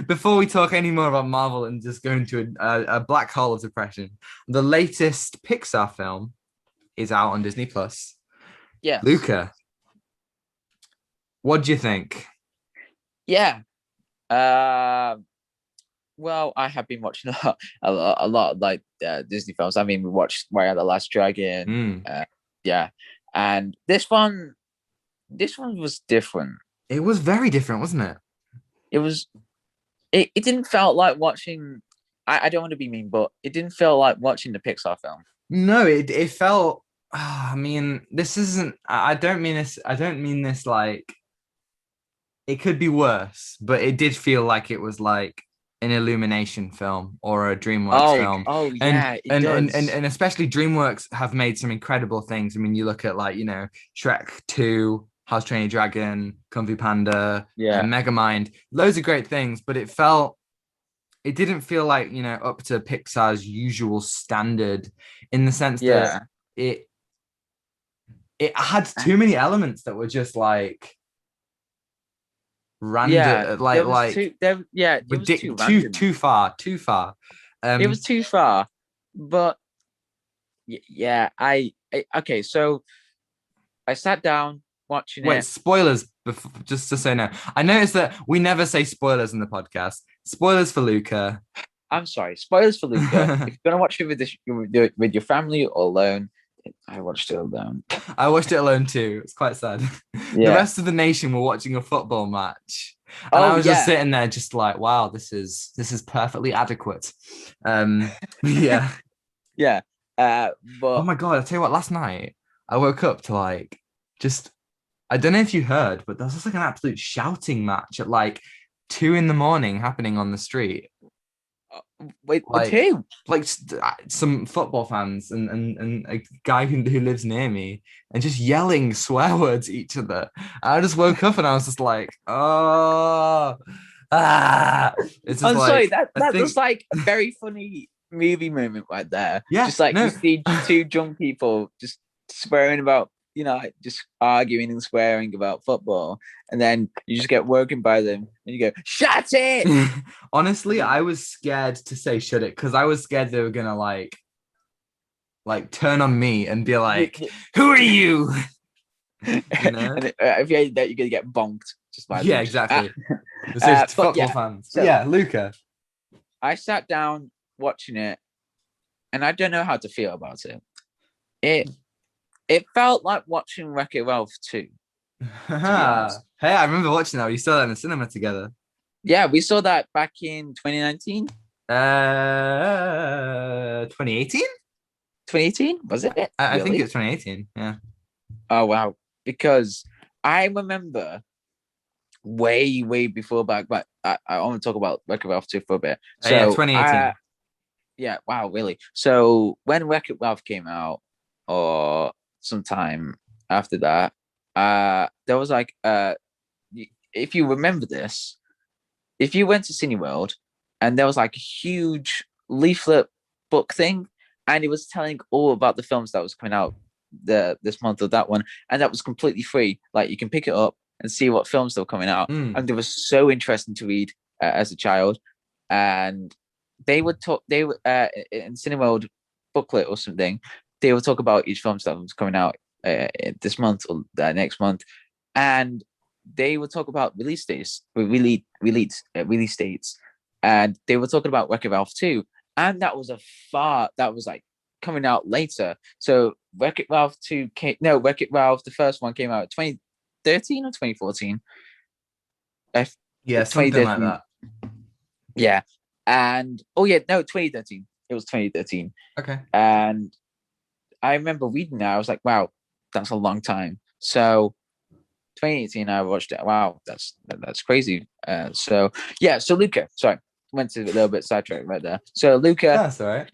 Before we talk any more about Marvel and just go into a black hole of depression, the latest Pixar film is out on Disney Plus. yes, Luca, what do you think? yeah. Uh, well, I have been watching a lot of like Disney films. I mean, we watched Way of the Last Dragon. Mm. Yeah, and this one was different. It was very different, wasn't it? It was it didn't felt like watching. I don't want to be mean, but it didn't feel like watching the Pixar film. No, it felt. I mean, this isn't. I don't mean this. I don't mean this like it could be worse, but it did feel like it was like an Illumination film or a DreamWorks film. Oh And yeah, it does. and especially DreamWorks have made some incredible things. I mean, you look at like, Shrek 2, House Train Your Dragon, Kung Fu Panda, Yeah, Megamind, loads of great things, but it didn't feel like, up to Pixar's usual standard in the sense that yeah, it it had too many elements that were just like yeah. random, There was like it was too random. too far. It was Um, too far, but yeah, okay. So I sat down watching wait, it. spoilers. Just to say no, I noticed that we never say spoilers in the podcast. Spoilers for Luca. I'm sorry, spoilers for Luca. If you're gonna watch it with your family or alone, I watched it alone. I watched it alone too. It's quite sad. The Yeah. rest of the nation were watching a football match, and I Oh was just yeah, sitting there, just like, wow, this is perfectly adequate. Yeah. yeah. Oh But my god! I tell you what, last night I woke up to like just I don't know if you heard, but there was just like an absolute shouting match at like 2 in the morning happening on the street. wait, what Like two? some football fans and a guy who lives near me and just yelling swear words at each other. I just woke up and I was just like, oh, ah. It's just I'm sorry. like That I that was think, like a very funny movie moment right there. yeah, Just like you no. see two drunk people just swearing about, just arguing and swearing about football, and then you just get woken by them, and you go, "Shut it!" Honestly, I was scared to say shut it because I was scared they were gonna like turn on me and be like, "Who are you?" You know? And if you hate that, you're gonna get bonked just by Yeah, them. Just exactly. It's just but football yeah. fans. But So yeah, Luca. I sat down watching it, and I don't know how to feel about it. It it felt like watching Wreck-It Ralph 2, to be honest. Hey, I remember watching that. We saw that in the cinema together. Yeah, we saw that back in 2019, 2018? 2018, was it? I think Really? it's 2018. Yeah. Oh wow. Because I remember way before back, but I want to talk about Wreck-It Ralph 2 for a bit. Yeah, So 2018. yeah, wow, really. So when Wreck-It Ralph came out, or sometime after that, there was like if you remember this, if you went to Cineworld and there was like a huge leaflet book thing, and it was telling all about the films that was coming out this month or that one, and that was completely free. Like you can pick it up and see what films they were coming out, Mm. and it was so interesting to read as a child. And they would talk. They would in Cineworld booklet or something. They would talk about each film that was coming out this month or next month, and they would talk about release dates, and they were talking about Wreck-It Ralph 2, and that was like coming out later. So Wreck-It Ralph 2 came no Wreck-It Ralph the first one came out in 2013 or 2014. Yeah, something like 2013. that. Yeah. And oh yeah, no, 2013. It was 2013. Okay. And I remember reading that. I was like, wow, that's a long time. So 2018, I watched it. Wow, that's crazy. So yeah, so Luca, sorry, went to a little bit sidetracked right there. So Luca, That's all right.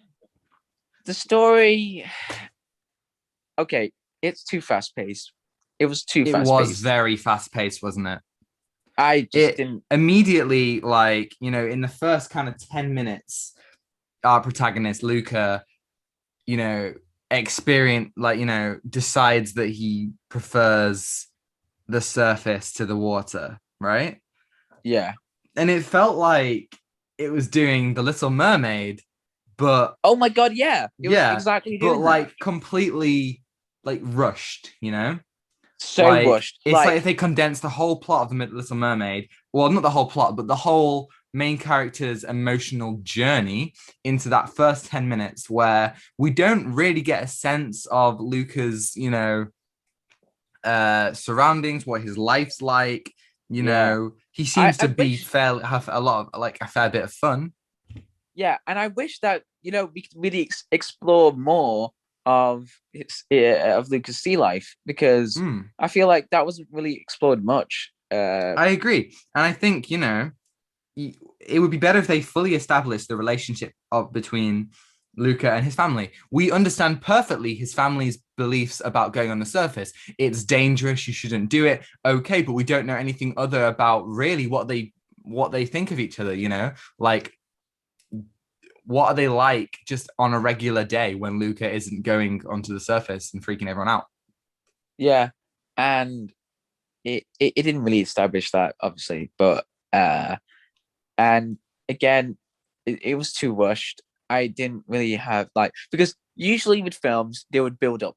the story, okay, it's too fast paced. It was too It fast was paced. very fast paced, wasn't it? I just It didn't. immediately, like, in the first kind of 10 minutes, our protagonist, Luca, you know, decides that he prefers the surface to the water, right? Yeah. And it felt like it was doing The Little Mermaid, but Oh my god, yeah, it was yeah, exactly but doing that. like completely like rushed. So Like rushed. it's like if they condensed the whole plot of the Little Mermaid, well, not the whole plot, but the whole main character's emotional journey into that first 10 minutes where we don't really get a sense of Luca's, surroundings, what his life's like. Yeah. He seems to I be wish. have a lot of like a fair bit of fun. Yeah, and I wish that we could really explore more of of Lucas' sea life, because Mm, I feel like that wasn't really explored much. I agree. And I think, it would be better if they fully established the relationship of between Luca and his family. We understand perfectly his family's beliefs about going on the surface. It's dangerous, you shouldn't do it. Okay, but we don't know anything other about really what they think of each other. Like what are they like just on a regular day when Luca isn't going onto the surface and freaking everyone out? Yeah, and it didn't really establish that, obviously, but and again, it was too rushed. I didn't really have like, because usually with films they would build up,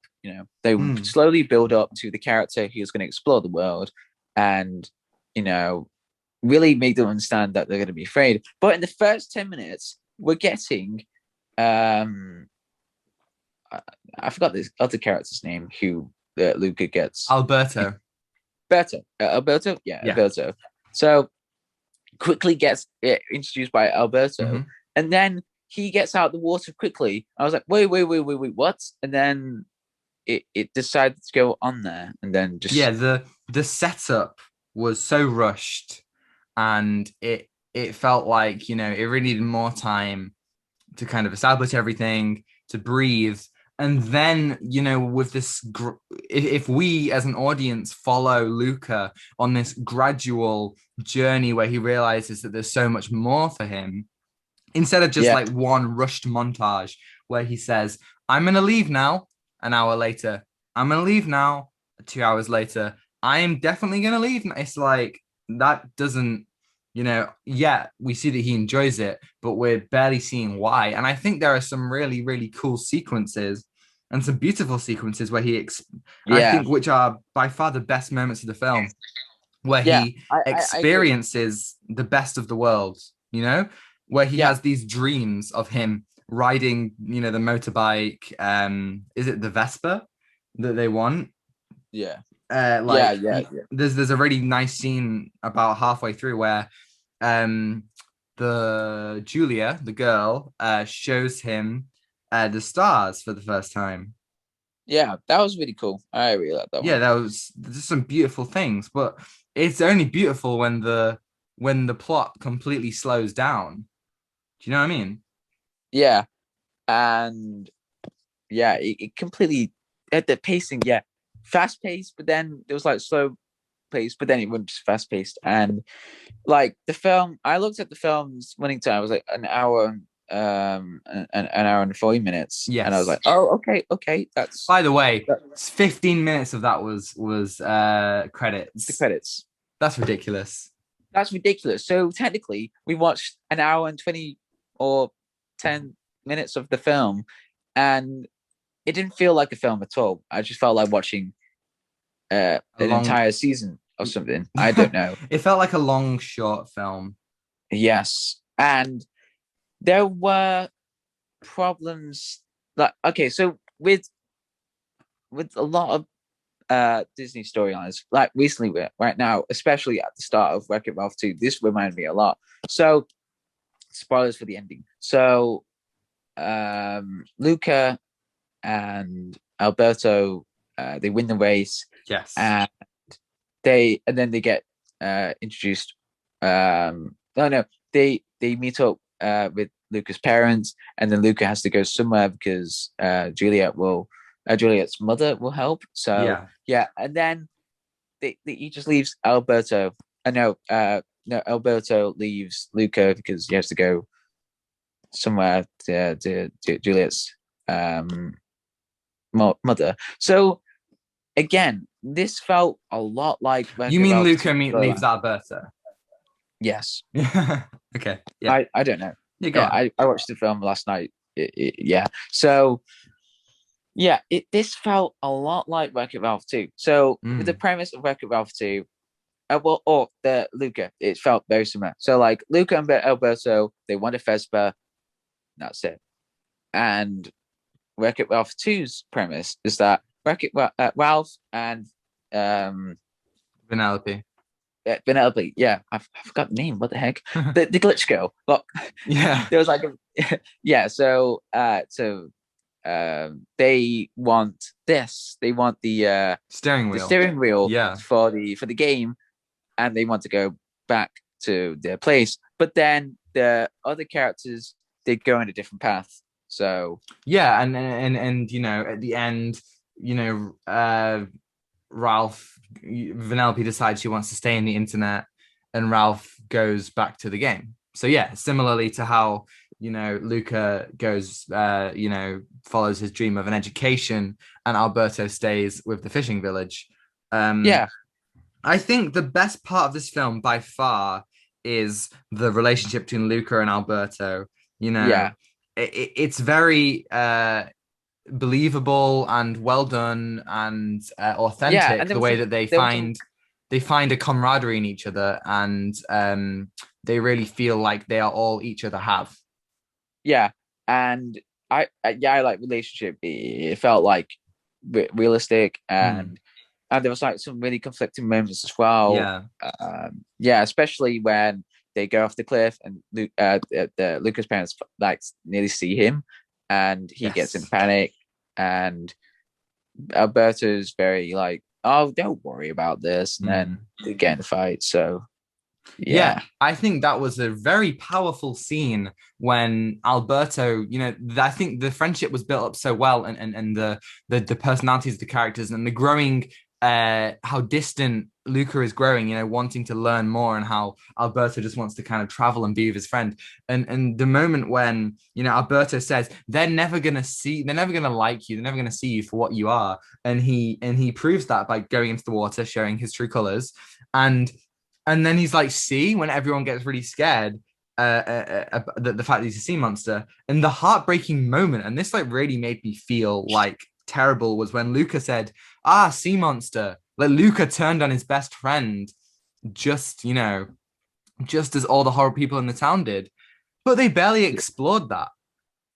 they would Mm. slowly build up to the character who's going to explore the world, and you know really make them understand that they're going to be afraid. But in the first 10 minutes, we're getting um I, I forgot this other character's name who Luca gets. Alberto. Alberto, yeah, Yeah. Alberto. So quickly gets introduced by Alberto, Mm-hmm. and then he gets out the water quickly. I was like, wait, what? And then it decided to go on there, and then Yeah, just the setup was so rushed and it felt like, it really needed more time to kind of establish everything, to breathe. And then, with this, if we as an audience follow Luca on this gradual journey where he realizes that there's so much more for him, instead of just yeah, like one rushed montage where he says, I'm going to leave now, an hour later, I'm going to leave now, 2 hours later, I am definitely going to leave. It's like that doesn't, yeah, we see that he enjoys it, but we're barely seeing why. And I think there are some really, really cool sequences and some beautiful sequences where I yeah, think which are by far the best moments of the film, where yeah. he I agree. experiences the best of the world, where he Yeah, has these dreams of him riding, the motorbike. Is it the Vespa that they want? yeah, yeah, Like yeah, yeah, there's a really nice scene about halfway through where um the Julia, the girl, shows him the stars for the first time. yeah. That was really cool. I really like that Yeah, one. that was just some beautiful things, but it's only beautiful when the plot completely slows down. Do you know what I mean? Yeah, and yeah, it completely. the pacing, yeah, fast paced, but then it was like slow paced, but then it went just fast paced. And like the film, I looked at the film's running time. It was like an hour and 40 minutes, and I was like, Yes. oh, okay, that's By the way, that, 15 minutes of that was the credits. credits. That's ridiculous. That's ridiculous. So technically, we watched an hour and 20 or 10 minutes of the film, and it didn't feel like a film at all. I just felt like watching A an long entire season or something. I don't know. it felt like a long short film. Yes, and there were problems. Like, okay, so with a lot of Disney storylines, like recently, right now, especially at the start of Wreck-It Ralph 2, this reminded me a lot. So, spoilers for the ending. So, Luca and Alberto, they win the race, Yes. and then they get introduced. No, no, they meet up with Luca's parents, and then Luca has to go somewhere because Juliet's mother will help. So Yeah. yeah, and then he just leaves Alberto. No, Alberto leaves Luca because he has to go somewhere to Juliet's um mother. So again, this felt a lot like You Wreck-It mean Ralph Luca 2 leaves storyline. Alberta? Yes, Okay. Yeah. I don't know. Yeah, go Yeah, on. I watched the film last night. Yeah, so yeah, this felt a lot like Wreck-It Ralph 2. So with the Mm. premise of Wreck-It Ralph 2, well, or the Luca, it felt very similar. So like Luca and Alberto, they want a Vespa. That's it. And Wreck-It Ralph 2's premise is that Ralph and um Penelope. Vanellope, yeah, I forgot the name. What the heck? The glitch girl. Look, Yeah. there was like yeah. They want this. They want Steering the wheel. steering wheel Yeah. for the game, and they want to go back to their place. But then the other characters, they go in a different path. So Yeah, and you know, at the end, you know, Ralph Vanellope decides she wants to stay in the internet, and Ralph goes back to the game. So yeah, similarly to how, you know, Luca goes, you know, follows his dream of an education, and Alberto stays with the fishing village. Um, yeah, I think the best part of this film by far is the relationship between Luca and Alberto. You know, yeah, it's very believable and well done and yeah. And authentic there the was way some that there was some they find a camaraderie in each other, and they really feel like they are all each other have. yeah, and I like relationship. It felt like realistic, Hmm. and there was like some really conflicting moments as well. Yeah. Yeah, especially when they go off the cliff and the Lucas parents like nearly see him, and he gets in Yes. panic, and Alberto's very like, oh, don't worry about this, and then Hmm. they get in a fight. So Yeah, yeah, I think that was a very powerful scene when Alberto, you know, I think the friendship was built up so well, and the personalities of the characters and the growing how distant Luca is growing, you know, wanting to learn more, and how Alberto just wants to kind of travel and be with his friend. And the moment when, you know, Alberto says they're never gonna like you, they're never gonna see you for what you are. And he proves that by going into the water, showing his true colors. And then he's like, see, when everyone gets really scared, the fact that he's a sea monster. And the heartbreaking moment, and this like really made me feel like terrible, was when Luca said, ah, sea monster. Like Luca turned on his best friend, just, you know, just as all the horror people in the town did. But they barely explored that.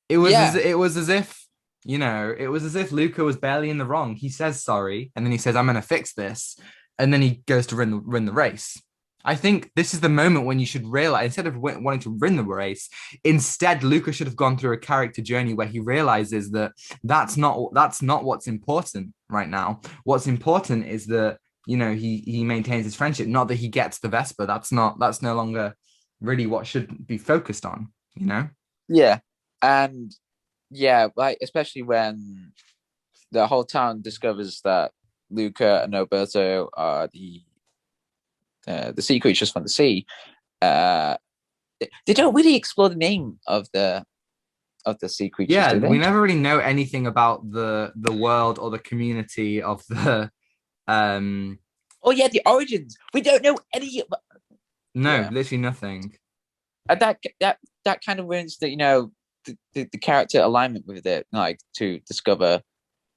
yeah, It was as if, you know, it was as if Luca was barely in the wrong. He says sorry, and then he says, I'm gonna fix this. And then he goes to run the race. I think this is the moment when you should realize, instead of wanting to win the race, instead Luca should have gone through a character journey where he realizes that that's not what's important right now. What's important is that, you know, he maintains his friendship, not that he gets the Vespa. That's no longer really what should be focused on, you know? yeah, and yeah, like especially when the whole town discovers that Luca and Alberto are the sea creatures from the sea. Uh, they don't really explore the name of the sea creatures, Yeah, do we they? never really know anything about the world or the community of the um Oh yeah, the origins. We don't know any. no, Yeah, literally nothing. and that kind of ruins the character alignment with it. Like to discover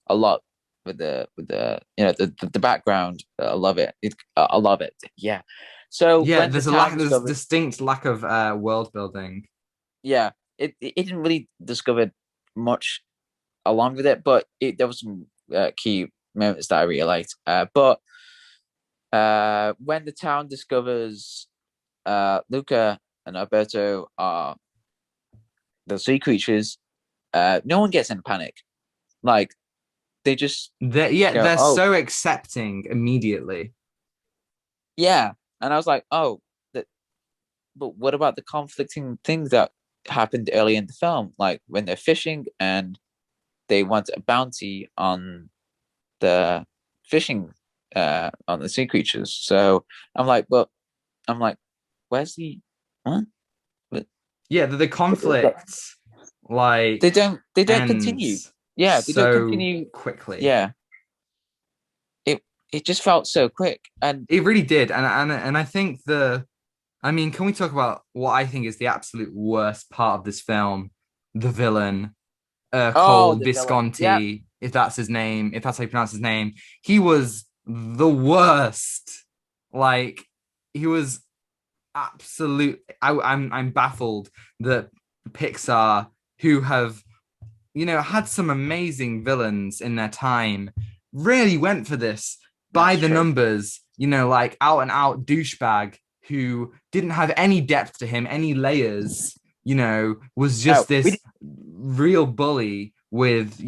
a lot with the the background. I love it. I love it. Yeah. So Yeah, when the town there's discovered, distinct lack of world building. yeah, it didn't really discover much along with it, but there was some key moments that I really liked. But when the town discovers Luca and Alberto are the sea creatures, no one gets in a panic. Like they just go, They're "Oh, so accepting immediately. yeah," and I was like, "Oh, that." But what about the conflicting things that happened early in the film, like when they're fishing and they want a bounty on the fishing on the sea creatures? So well, I'm like, where's the what? But Yeah, the conflict like they don't continue. ends Yeah, they don't so continue. quickly. Yeah, it it just felt so quick. And It really did, and I think I mean, can we talk about what I think is the absolute worst part of this film? The villain, oh, Cole the villain. Yeah, Visconti, if that's his name, if that's how you pronounce his name. He was the worst. Like he was absolute. I'm baffled that Pixar, who have had some amazing villains in their time, really went for this by that's the true. numbers. Like out and out douchebag who didn't have any depth to him, any layers. Was No, just this real bully with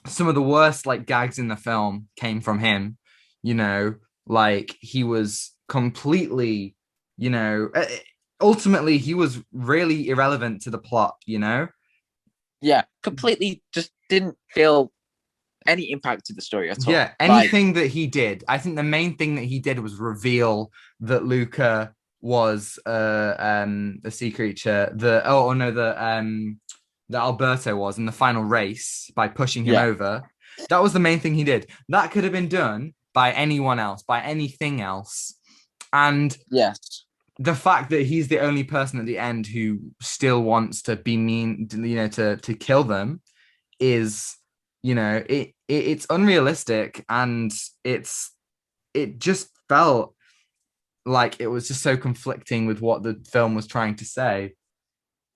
some of the worst like gags in the film came from him. You know, like he was completely, you know, ultimately he was really irrelevant to the plot. yeah, completely just didn't feel any impact to the story at all. Yeah, Like, anything that he did, I think the main thing that he did was reveal that Luca was a sea creature. No, that Alberto was in the final race by pushing him yeah, over. That was the main thing he did. That could have been done by anyone else, by anything else. And yes, the fact that he's the only person at the end who still wants to be mean, to kill them is, it's unrealistic, and it just felt like it was just so conflicting with what the film was trying to say.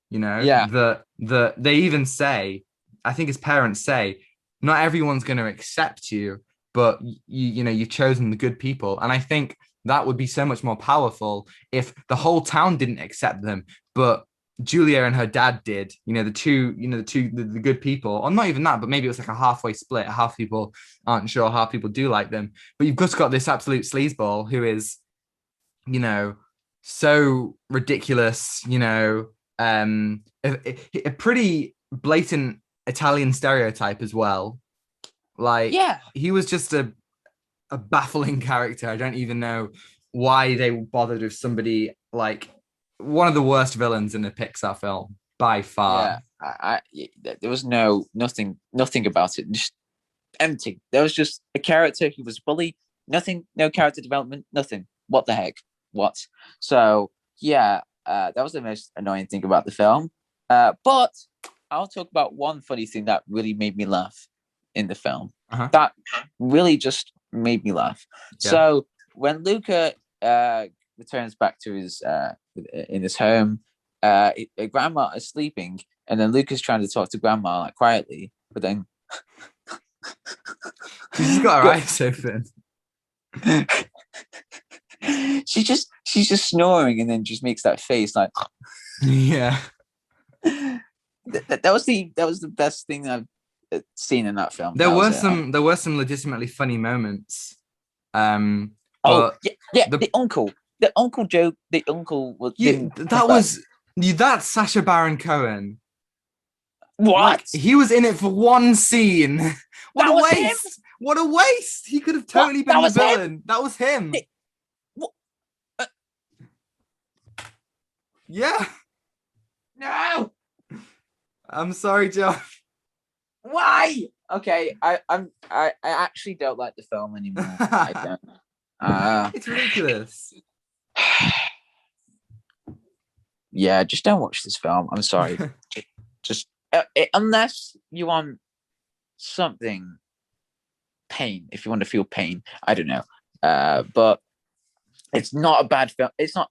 yeah, They even say, I think his parents say, not everyone's going to accept you, but you've chosen the good people. And I think that would be so much more powerful if the whole town didn't accept them, but Julia and her dad did. The good people, or not even that, but maybe it was like a halfway split. Half people aren't sure, half people do like them. But you've just got this absolute sleazeball who is, you know, so ridiculous, a pretty blatant Italian stereotype as well. Like yeah. he was just a baffling character. I don't even know why they bothered with somebody like one of the worst villains in a Pixar film by far. Yeah, there was nothing about it. Just empty. There was just a character who was a bully. Nothing, no character development. Nothing. What the heck? What? So yeah, that was the most annoying thing about the film. But I'll talk about one funny thing that really made me laugh in the film. Uh-huh. That really just made me laugh. Yeah. So when Luca returns back to his in his home, grandma is sleeping, and then Luca's trying to talk to grandma like quietly, but then She's got her eyes open. she's just snoring, and then just makes that face like Yeah. that was the best thing I've seen in that film. There That was were it. some legitimately funny moments. Oh But yeah, the the uncle joke, the uncle you didn't that pop up. was that's Sacha Baron Cohen. What? Like he was in it for one scene. What That a was him. waste! What a waste! He could have What? totally That been the was him. villain. That was him. What? Uh, Yeah. no. I'm sorry, John. Why? Okay, I actually don't like the film anymore. I don't. It's ridiculous. Yeah, just don't watch this film. I'm sorry. Just unless you want something pain, if you want to feel pain, I don't know. But it's not a bad film. It's not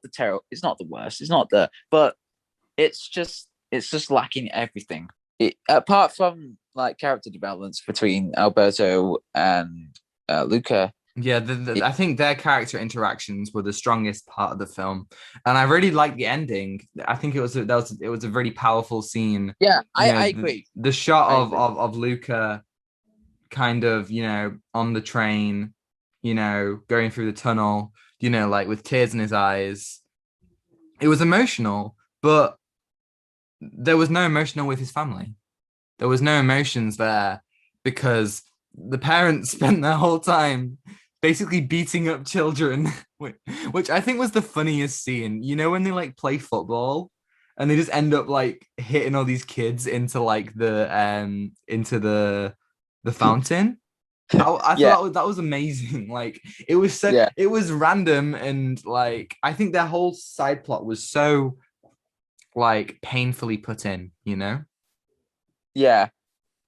the terrible. It's not the worst. It's not the. But it's just lacking everything. Apart from like character developments between Alberto and Luca. Yeah, It, I think their character interactions were the strongest part of the film, and I really liked the ending. I think it was a really powerful scene. yeah, You know, I agree. the shot I of agree. Luca kind of, on the train, going through the tunnel, like with tears in his eyes. It was emotional, but there was no emotional with his family. There was no emotions there because the parents spent their whole time basically beating up children, which I think was the funniest scene. You know, when they like play football and they just end up like hitting all these kids into like the fountain. I Yeah, thought that was amazing. Like yeah, it was random, and like I think their whole side plot was so like painfully put in, you know? yeah,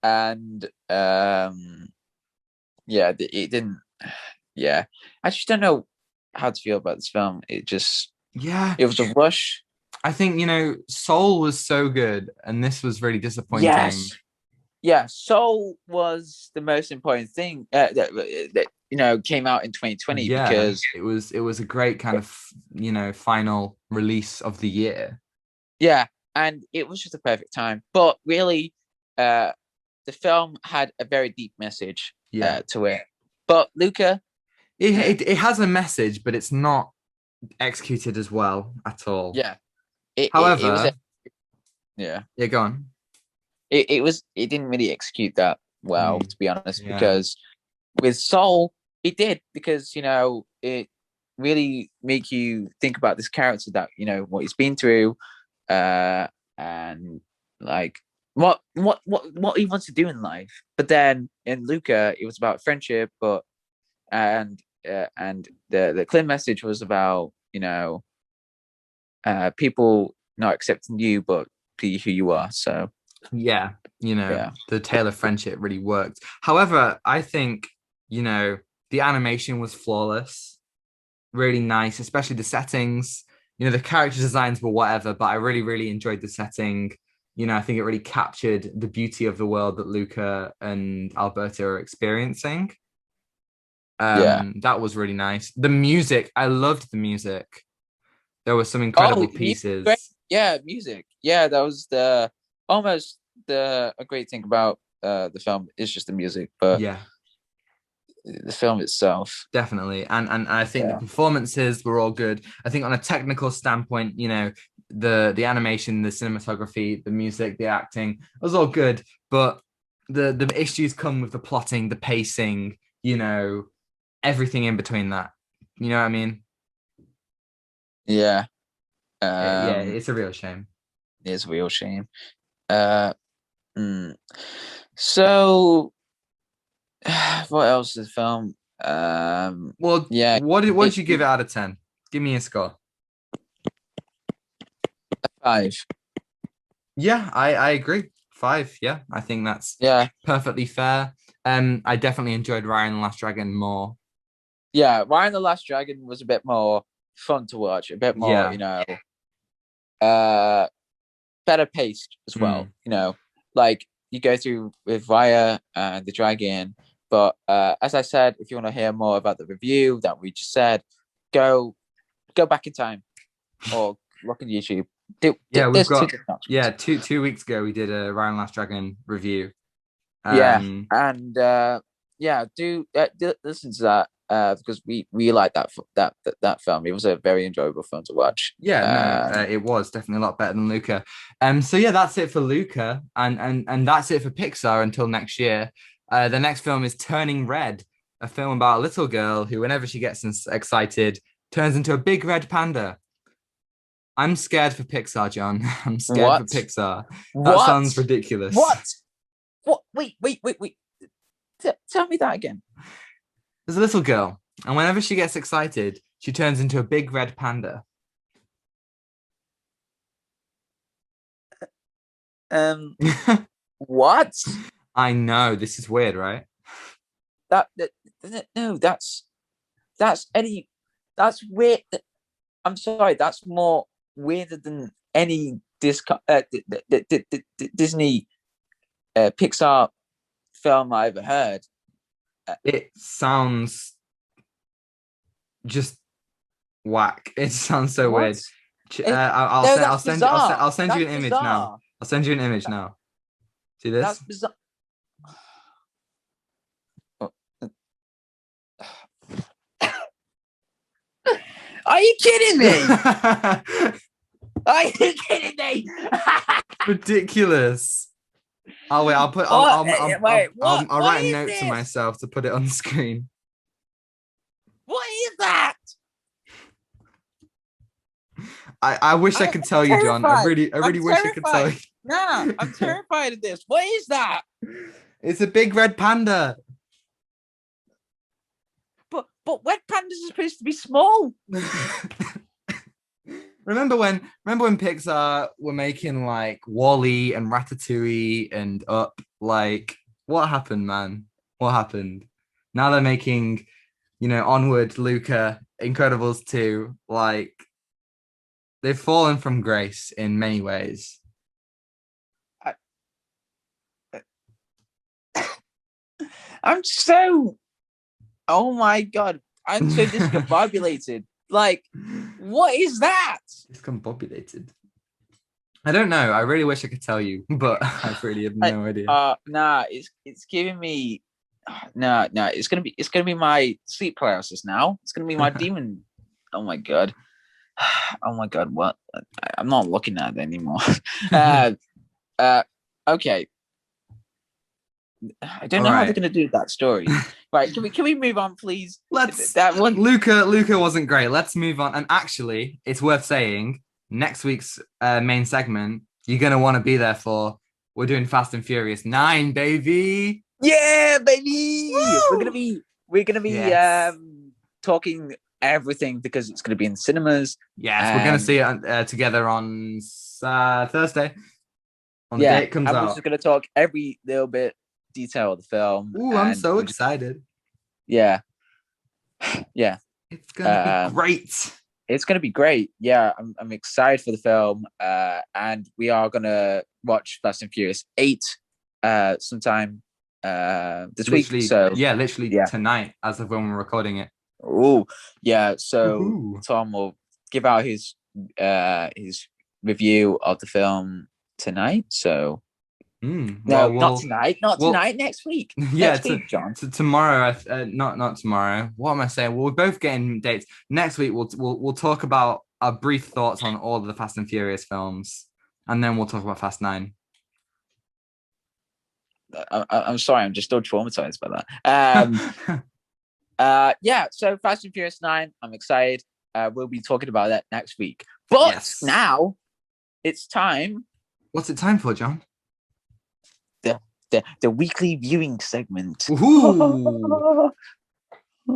and yeah, it didn't. Yeah, I just don't know how to feel about this film. Yeah. It was a rush. I think, Soul was so good and this was really disappointing. Yes, yeah. Soul was the most important thing that came out in 2020 Yeah, because it was a great kind of, final release of the year. yeah, and it was just a perfect time. But really, uh, the film had a very deep message Yeah. to it. But Luca, It has a message, but it's not executed as well at all. yeah, it was However, yeah, yeah, go on. it didn't really execute that well, Mm, to be honest, yeah. because with Soul, it did because it really make you think about this character that what he's been through, and like what he wants to do in life. But then in Luca, it was about friendship, but and the clear message was about people not accepting you, but be who you are. So Yeah, yeah, the tale of friendship really worked. However, I think, the animation was flawless, really nice, especially the settings. The character designs were whatever, but I really, really enjoyed the setting. I think it really captured the beauty of the world that Luca and Alberto are experiencing. yeah. That was really nice. The music, I loved the music. There were some Oh, incredible music, great. pieces. Yeah, music. Yeah, that was the almost the a great thing about the film is just the music, but Yeah, the film itself. definitely. And I think the Yeah, performances were all good. I think on a technical standpoint, the animation, the cinematography, the music, the acting was all good, but the issues come with the plotting, the pacing, everything in between that. You know what I mean? yeah. Yeah, Um, it's a real shame. it's a real shame. Uh, mm. So what else is the film? Well, Yeah, what it, did you give it out of 10? Give me a score. five. Yeah, I agree. 5. Yeah, I think that's Yeah, perfectly fair. I definitely enjoyed Ryan and the Last Dragon more. yeah. Ryan the Last Dragon was a bit more fun to watch, a bit more, Yeah. uh, better paced as well. Mm. Like you go through with Raya and the Dragon. But as I said, if you want to hear more about the review that we just said, go back in time or look on YouTube. Yeah, we've There's two got different options. yeah, two weeks ago we did a Ryan Last Dragon review. Yeah, Um, and yeah, do listen to that. because we liked that film. It was a very enjoyable film to watch. Yeah, no, it was definitely a lot better than Luca. So yeah, that's it for Luca, and that's it for Pixar until next year. The next film is Turning Red, a film about a little girl who, whenever she gets excited, turns into a big red panda. I'm scared for Pixar, John. I'm scared for What? Pixar. That What? sounds ridiculous. What? What? Wait. Tell me that again. There's a little girl, and whenever she gets excited, she turns into a big red panda. Um, what? I know, this is weird, right? That no, that's weird. I'm sorry, that's more weirder than any Disney Pixar film I ever heard. It sounds just whack. It sounds so What? weird. I'll No, send that's bizarre. I'll send you That's an image now. bizarre. I'll send you an image now. See That's this? bizarre. Are you kidding me? Are you kidding me? Ridiculous. Oh wait, I'll put Wait, what? I'll What write a is note to this? myself to put it on the screen. What is that? I wish I could tell you, John. I really I'm wish I could tell you. Nah, I'm terrified of this. What is that? It's a big red panda. But wet pandas are supposed to be small. Remember when Pixar were making like Wall-E and Ratatouille and Up? Like, what happened, man? What happened? Now they're making, Onward, Luca, Incredibles 2. Like, they've fallen from grace in many ways. I'm so, oh my God, I'm so discombobulated. Like, what is that? Discombobulated. I don't know. I really wish I could tell you, but I really have no idea. Nah, it's giving me, nah, it's gonna be my sleep paralysis now. It's gonna be my demon. Oh my God. Oh my God, what? I'm not looking at it anymore. Okay. I don't know how they're going to do that story. Right? Can we move on, please? Let's. That one. Luca wasn't great. Let's move on. And actually, it's worth saying next week's main segment you're gonna want to be there for. We're doing Fast and Furious 9, baby. Yeah, baby. Woo! We're gonna be yes. Talking everything because it's gonna be in cinemas. Yes, we're gonna see it together on Thursday. On the day it comes out. We're just gonna talk every little bit detail of the film. Ooh, I'm so excited. Yeah. It's gonna be great. It's gonna be great. Yeah, I'm excited for the film. And we are gonna watch Fast and Furious 8 sometime this week. So literally tonight, as of when we're recording it. Oh, yeah. So Tom will give out his review of the film tonight. So not tonight. Next week. Next week, John. Tomorrow. Not tomorrow. What am I saying? Well, we're both getting dates. Next week, we'll talk about our brief thoughts on all of the Fast and Furious films, and then we'll talk about Fast 9. I'm sorry. I'm just still traumatized by that. So Fast and Furious 9. I'm excited. We'll be talking about that next week. But now it's time. What's it time for, John? The weekly viewing segment. Ooh.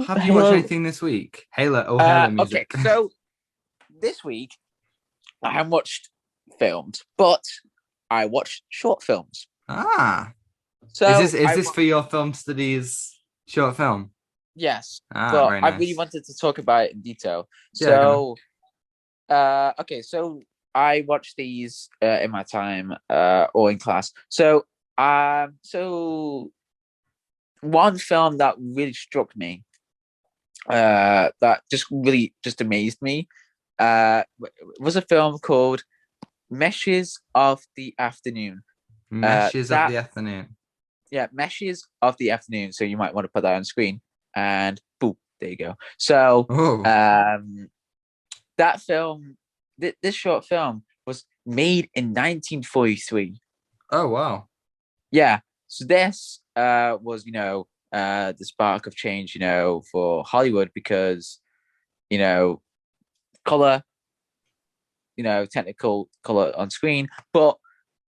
Have you watched anything this week? Halo music. Okay, so this week I haven't watched films, but I watched short films. So is this for your film studies short film? Yes, but very nice. I really wanted to talk about it in detail. So, okay, so I watched these in my time or in class. So one film that really struck me, that just amazed me, was a film called Meshes of the Afternoon. Meshes of the Afternoon. Yeah, Meshes of the Afternoon. So you might want to put that on screen. And boom, There you go. So Oh, that film, this short film was made in 1943. oh wow. Yeah. So this was, the spark of change, for Hollywood because, you know, color, technical color on screen. But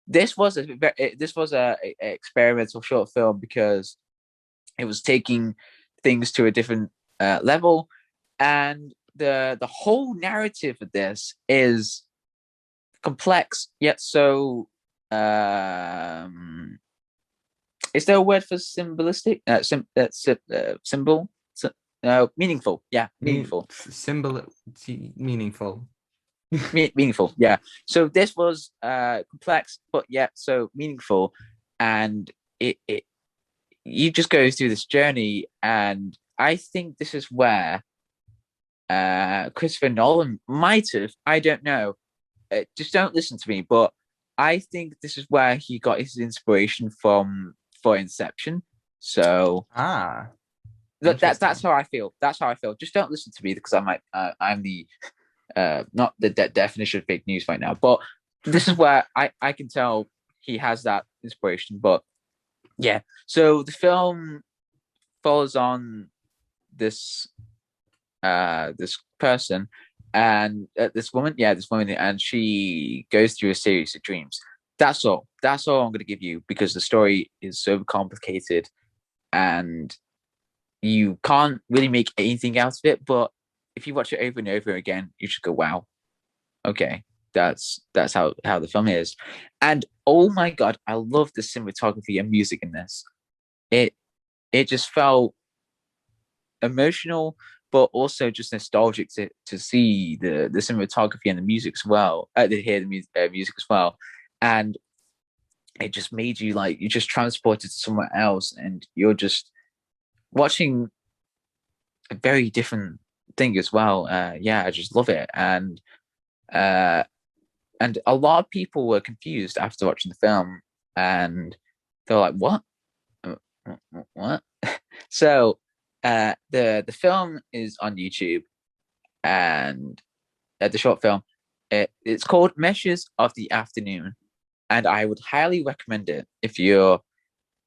this was a experimental short film because it was taking things to a different level, and the whole narrative of this is complex yet so is there a word for symbolistic symbol no meaningful, yeah, meaningful. Symbol meaningful. Meaningful, yeah. So this was complex but yet so meaningful, and it you just go through this journey, and I think this is where Christopher Nolan might have, I don't know, just don't listen to me, but I think this is where he got his inspiration from for Inception. So Ah, that's interesting. how I feel. That's how I feel. Just don't listen to me because I'm the not the definition of fake news right now, but this is where I can tell he has that inspiration. But yeah, so the film follows on this this person and this woman, and she goes through a series of dreams. That's all I'm going to give you because the story is so complicated and you can't really make anything out of it. But if you watch it over and over again, you just go, wow, okay, that's how the film is. And oh my god, I love the cinematography and music in this. It it just felt emotional, but also just nostalgic to see the cinematography and the music as well. To hear the music as well, and it just made you like you just transported to somewhere else, and you're just watching a very different thing as well. Yeah, I just love it, uh, and a lot of people were confused after watching the film, and they're like, "What? Uh, What?" So the film is on YouTube, and the short film, it's called Meshes of the Afternoon, and I would highly recommend it if you're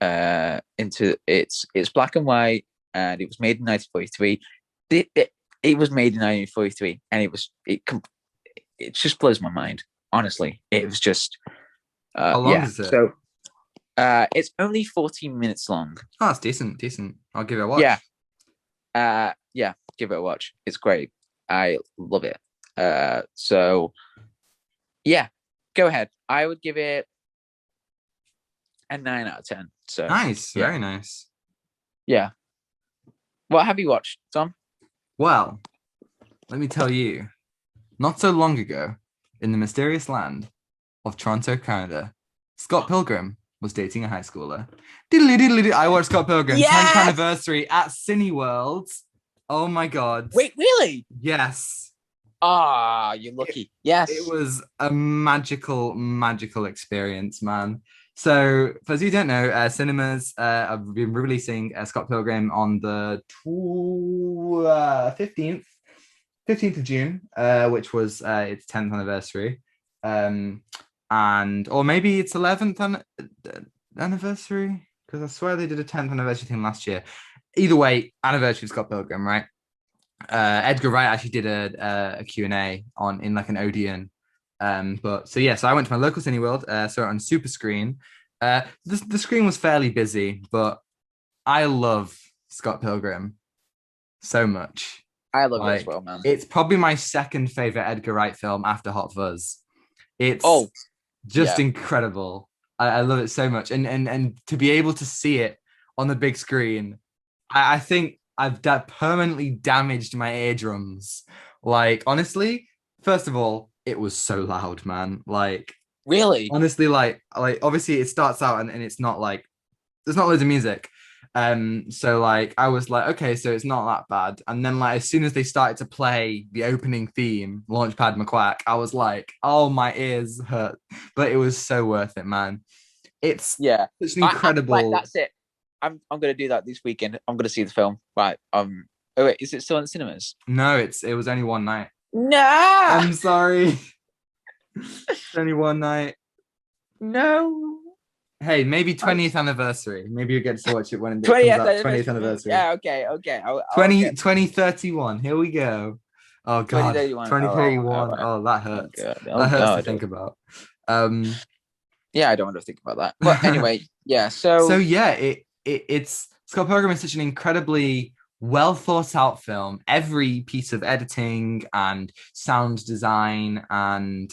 into it's black and white, and it was made in 1943. It was made in 1943, and it just blows my mind. Honestly, it was just How long yeah. is it? So it's only 14 minutes long. Oh, that's decent, decent. I'll give it a Yeah, watch. yeah. Give it a watch. It's great. I love it. So yeah, go ahead. I would give it a 9 out of 10. So Nice, yeah, very nice. yeah. What have you watched, Tom? Well, let me tell you, not so long ago, in the mysterious land of Toronto, Canada, Scott Pilgrim was dating a high schooler. Diddly diddly diddly. I watched Scott Pilgrim 10th Yes. anniversary at Cineworld. Oh my god. Wait, really? Yes. Ah, you're It, lucky. it Yes. was a magical, magical experience, man. So, for those who don't know, cinemas have been releasing Scott Pilgrim on the 15th of June, which was its 10th anniversary. Um, and or maybe it's 11th anniversary, because I swear they did a 10th anniversary thing last year. Either way, anniversary of Scott Pilgrim, right? Edgar Wright actually did a Q&A on in like an Odeon. But so yeah, so I went to my local Cineworld, saw it on super screen. The screen was fairly busy, but I love Scott Pilgrim so much. I love it as Like well, man. it's probably my second favorite Edgar Wright film after Hot Fuzz. It's Oh, just yeah. incredible. I love it so much, and to be able to see it on the big screen, I think I've permanently damaged my eardrums. Like honestly, first of all, it was so loud, man. Like Really? honestly, like obviously it starts out and it's not like there's not loads of music. So like I was like, okay, so it's not that bad. And then like as soon as they started to play the opening theme, Launchpad McQuack, I was like, oh my ears hurt. But it was so worth it, man. It's Yeah. such an Right, incredible. that's it. I'm gonna do that this weekend. I'm gonna see the film. Right. Oh wait, is it still in the cinemas? No, it was only one night. No, I'm sorry. It's only one night. no. Hey, maybe I 20th anniversary. Maybe you get to watch it when it comes 20th out. 20th anniversary. anniversary. Yeah, okay, okay. I'll 20, get 2031. Here we go. Oh God. 2031. All right, all 2031. right. Oh, that Oh hurts. god, oh That hurts to god. think about. Um Yeah, I don't want to think about that. But anyway, yeah. so So yeah, it's Scott Pilgrim is such an incredibly well thought out film. Every piece of editing and sound design and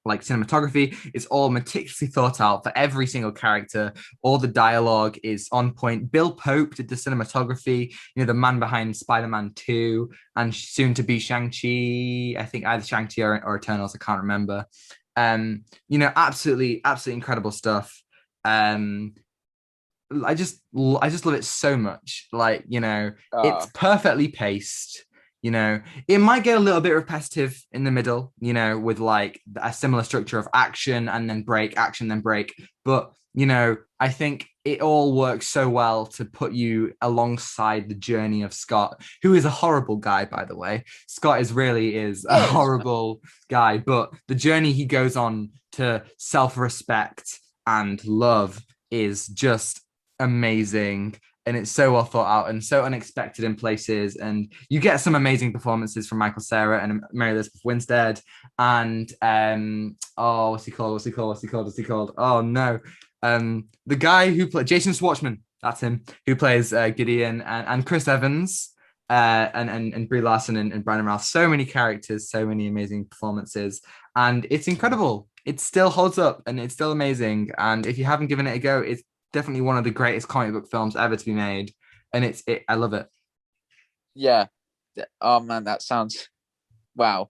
like cinematography is all meticulously thought out for every single character. All the dialogue is on point. Bill Pope did the cinematography, the man behind Spider-Man 2 and soon to be Shang-Chi. I think either Shang-Chi or Eternals, I can't remember. Absolutely, absolutely incredible stuff. Um, I just love it so much. Like, it's uh perfectly paced. It might get a little bit repetitive in the middle, with like a similar structure of action and then break, action, then break. But, I think it all works so well to put you alongside the journey of Scott, who is a horrible guy, by the way. Scott is a yes. horrible guy, but the journey he goes on to self-respect and love is just amazing, and it's so well thought out and so unexpected in places, and you get some amazing performances from Michael Cera and Mary Elizabeth Winstead and what's he called, oh no, the guy who played Jason Schwartzman, that's him, who plays Gideon, and Chris Evans, and Brie Larson and Brandon Routh. So many characters, so many amazing performances, and it's incredible. It still holds up and it's still amazing, and if you haven't given it a go, it's definitely one of the greatest comic book films ever to be made, and I love it. Yeah. Oh man, that sounds wow.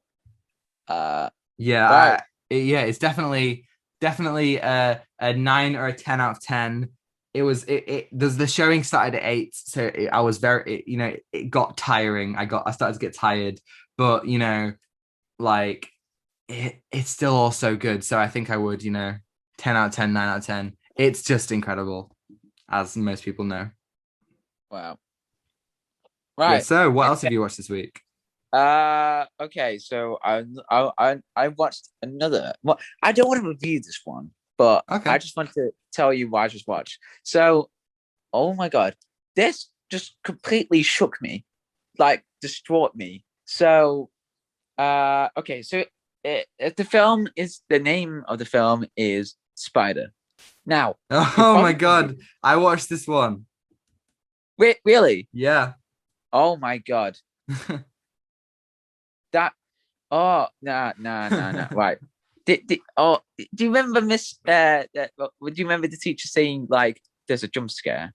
Uh Yeah, right. it's definitely a 9 or a 10 out of 10. The showing started at 8, so I was it got tiring. I started to get tired, but like it's still all so good. So I think I would 10 out of 10, 9 out of 10. It's just incredible, as most people know. Wow. Yeah. Right. So what else have you watched this week? Okay, so I watched another. Well, I don't want to review this one, but Okay. I just want to tell you what I just watched. So, oh my god, this just completely shook me, like distraught me. So, okay, so the name of the film is Spider. Now, you Oh my probably God. I watched this one. wait, really? Yeah. Oh my god, that oh, no. Right. Do you remember would you remember the teacher saying like there's a jump scare?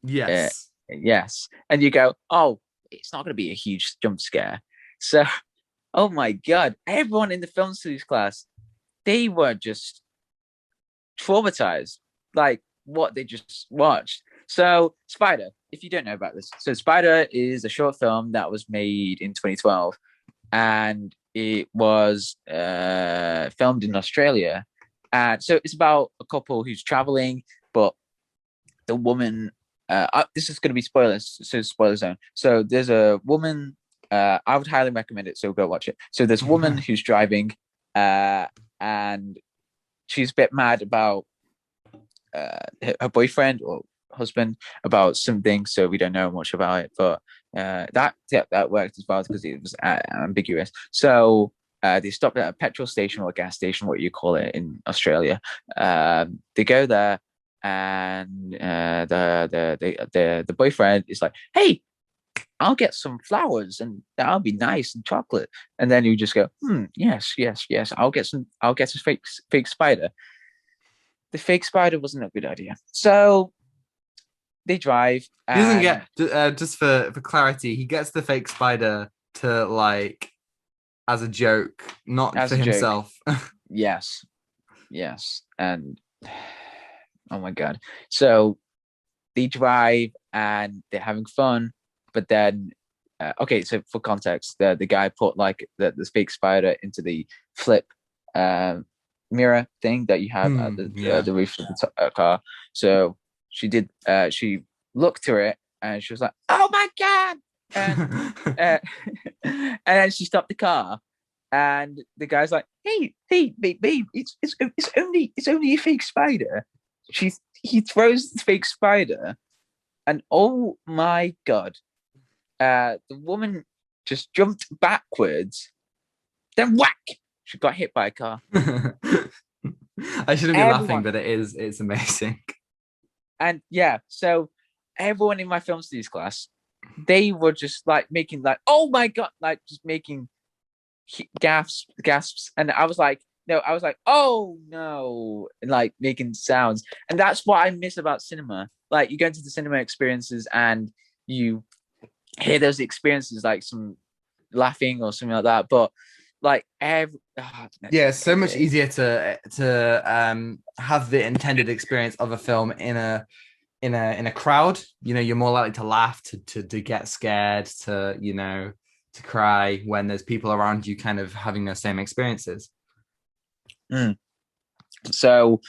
Uh, Yes. yes. And you go, oh, it's not going to be a huge jump scare. So, oh my God, everyone in the film studies class, they were just traumatized, like what they just watched. So, Spider, if you don't know about this, so Spider is a short film that was made in 2012, and it was filmed in Australia. And so it's about a couple who's traveling, but the woman, this is going to be spoilers, so spoiler zone. So there's a woman, I would highly recommend it, so go watch it. So there's a woman who's driving, and she's a bit mad about her boyfriend or husband about something, so we don't know much about it. But that worked as well because it was ambiguous. So they stopped at a petrol station or a gas station, what you call it in Australia. They go there, and the boyfriend is like, "Hey, I'll get some flowers and that'll be nice and chocolate." And then you just go, yes. I'll get a fake spider. The fake spider wasn't a good idea. So they drive He doesn't and get just for clarity, he gets the fake spider to like as a joke, not as for a joke, himself. yes. And oh my God. So they drive and they're having fun, but then okay, so for context, the guy put like the fake spider into the flip um, mirror thing that you have at Yeah. the roof of the car. So she looked through it, and she was like, "Oh my god!" And uh, and then she stopped the car, and the guy's like, "Hey, babe, it's only a fake spider." He throws the fake spider, and oh my god, the woman just jumped backwards, then whack, she got hit by a car. I shouldn't be laughing, Everyone, but it's amazing. and yeah, so everyone in my film studies class, they were just like making like, oh my god, like just making gasps, and I was like, no, I was like, oh no, and like making sounds, and that's what I miss about cinema. Like you go into the cinema experiences and you hear those experiences, like some laughing or something like that, but like Yeah, it's so much easier to have the intended experience of a film in a crowd. You're more likely to laugh, to get scared, to cry when there's people around you kind of having those same experiences. So,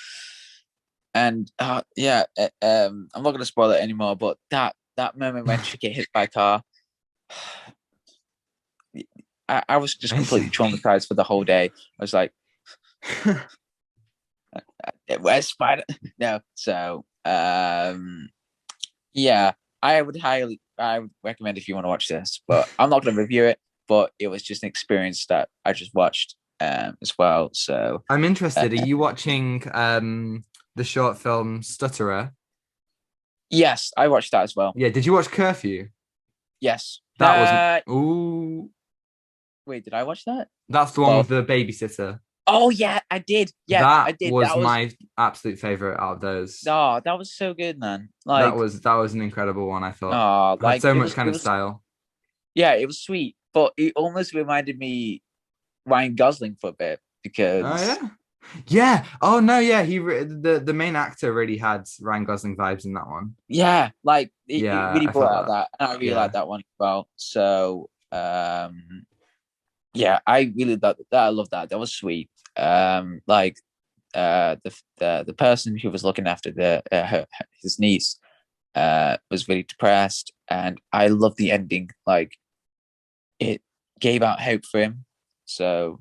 and yeah, I'm not going to spoil it anymore, but that moment when she get hit by a car, I was just completely traumatized for the whole day. I was like, where's Spider? No. So, yeah, I would recommend if you want to watch this, but I'm not going to review it, but it was just an experience that I just watched as well. So I'm interested. Are you watching the short film Stutterer? yes, I watched that as well. Yeah, did you watch Curfew? Yes. That was ooh. Wait, did I watch that? That's the one with the babysitter. Oh yeah, I did. Yeah, That I did. was my absolute favorite out of those. Oh, that was so good, man. That Like, was an incredible one, I thought. oh, It had like so much kind of style. Yeah, it was sweet, but it almost reminded me Ryan Gosling for a bit Oh because yeah. Yeah. Oh no, yeah. The main actor really had Ryan Gosling vibes in that one. yeah, like it Yeah, really I brought felt out that. that, and I really Yeah. like that one as well. So, yeah, I really that I love that. That was sweet. Like the person who was looking after his niece was very depressed, and I love the ending. Like it gave out hope for him. So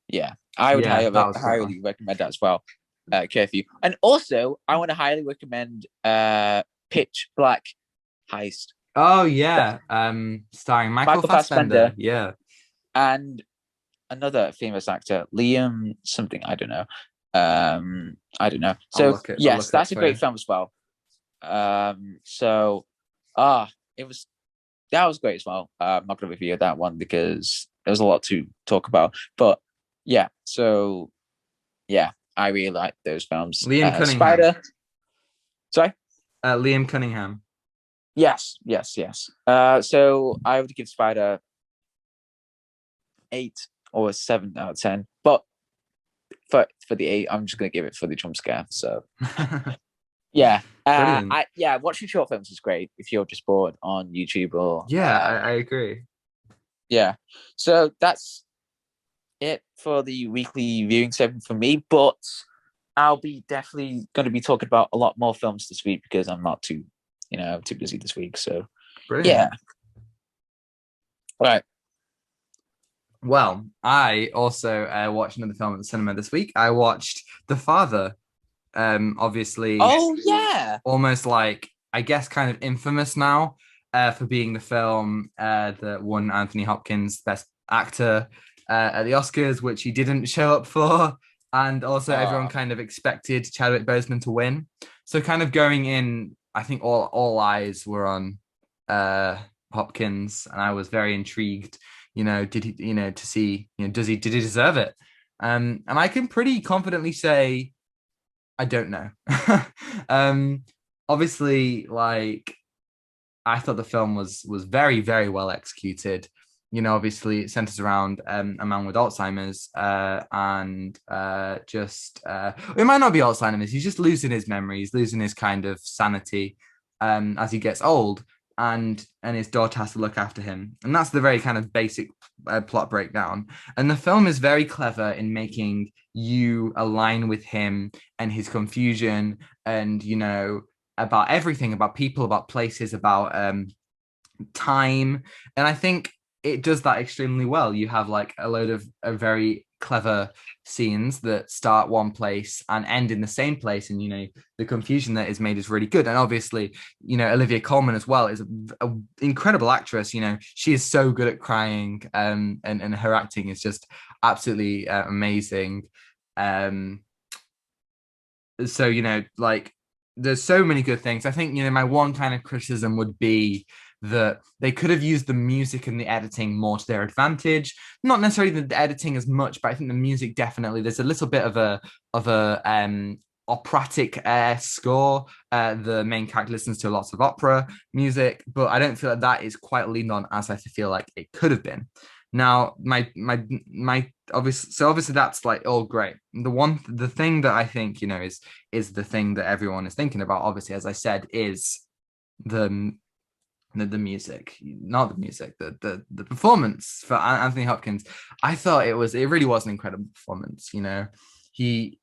yeah, I would Yeah, that was a great one. highly recommend that as well. Curfew, and also I want to highly recommend Pitch Black Heist. Oh yeah. Starring Michael Michael Fassbender. Fassbender Yeah. and another famous actor, Liam something. I don't know. I don't know. So I'll yes, look it up that's a for you. great film as well. So ah, it was that was great as well. I'm not going to review that one because there's a lot to talk about. But yeah, so yeah, I really like those films. Liam Cunningham. Spider. Sorry. Liam Cunningham. Yes. So I would give Spider 8 or 7 out of 10. But for the 8, I'm just going to give it for the jump scare. So yeah, Brilliant. watching short films is great if you're just bored on YouTube or Yeah, I agree. yeah. So that's it for the weekly viewing segment for me. But I'll be definitely going to be talking about a lot more films this week because I'm not too busy this week. So Brilliant. yeah. Right. Well, I also watched another film at the cinema this week. I watched The Father. Obviously. Oh yeah. Almost like, I guess, kind of infamous now for being the film that won Anthony Hopkins Best Actor at the Oscars, which he didn't show up for. And also everyone kind of expected Chadwick Boseman to win. So kind of going in, I think all eyes were on Hopkins, and I was very intrigued, did he, to see, did he deserve it? And I can pretty confidently say, I don't know. Obviously, like, I thought the film was very, very well executed. Obviously it centers around a man with Alzheimer's and it might not be Alzheimer's. He's just losing his memories, losing his kind of sanity as he gets old, and his daughter has to look after him. And that's the very kind of basic plot breakdown. And the film is very clever in making you align with him and his confusion and, about everything, about people, about places, about time. And I think it does that extremely well. You have like a load of very clever scenes that start one place and end in the same place, and the confusion that is made is really good. And obviously, Olivia Colman as well is a incredible actress. She is so good at crying, and her acting is just absolutely amazing. um so like, there's so many good things. I think my one kind of criticism would be that they could have used the music and the editing more to their advantage. Not necessarily the editing as much, but I think the music definitely. There's a little bit of a operatic score. The main character listens to lots of opera music, but I don't feel like that is quite leaned on as I feel like it could have been. Now, my obviously that's like all great. The thing that I think is the thing that everyone is thinking about. Obviously, as I said, is the the music, not the music, the performance for Anthony Hopkins. I thought it really was an incredible performance. He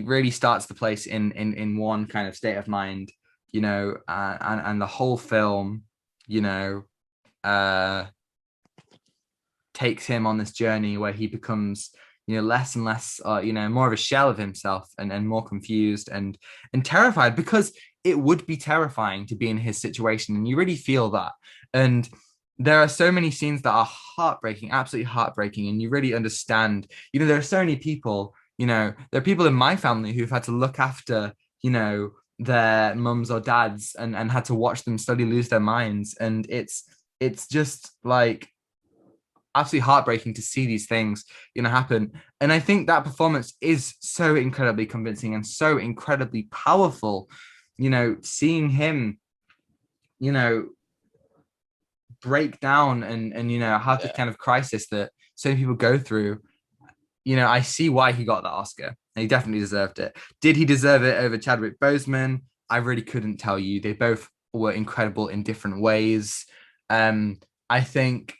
really starts the place in one kind of state of mind. And the whole film, uh takes him on this journey where he becomes less and less more of a shell of himself, and more confused and terrified, because it would be terrifying to be in his situation, and you really feel that. And there are so many scenes that are heartbreaking, absolutely heartbreaking, and you really understand. There are so many people, there are people in my family who've had to look after their mums or dads, and had to watch them slowly lose their minds, and it's just like absolutely heartbreaking to see these things happen. And I think that performance is so incredibly convincing and so incredibly powerful. Seeing him break down, and have the kind of crisis that so many people go through. I see why he got that Oscar, and he definitely deserved it. Did he deserve it over Chadwick Boseman? I really couldn't tell you. They both were incredible in different ways. I think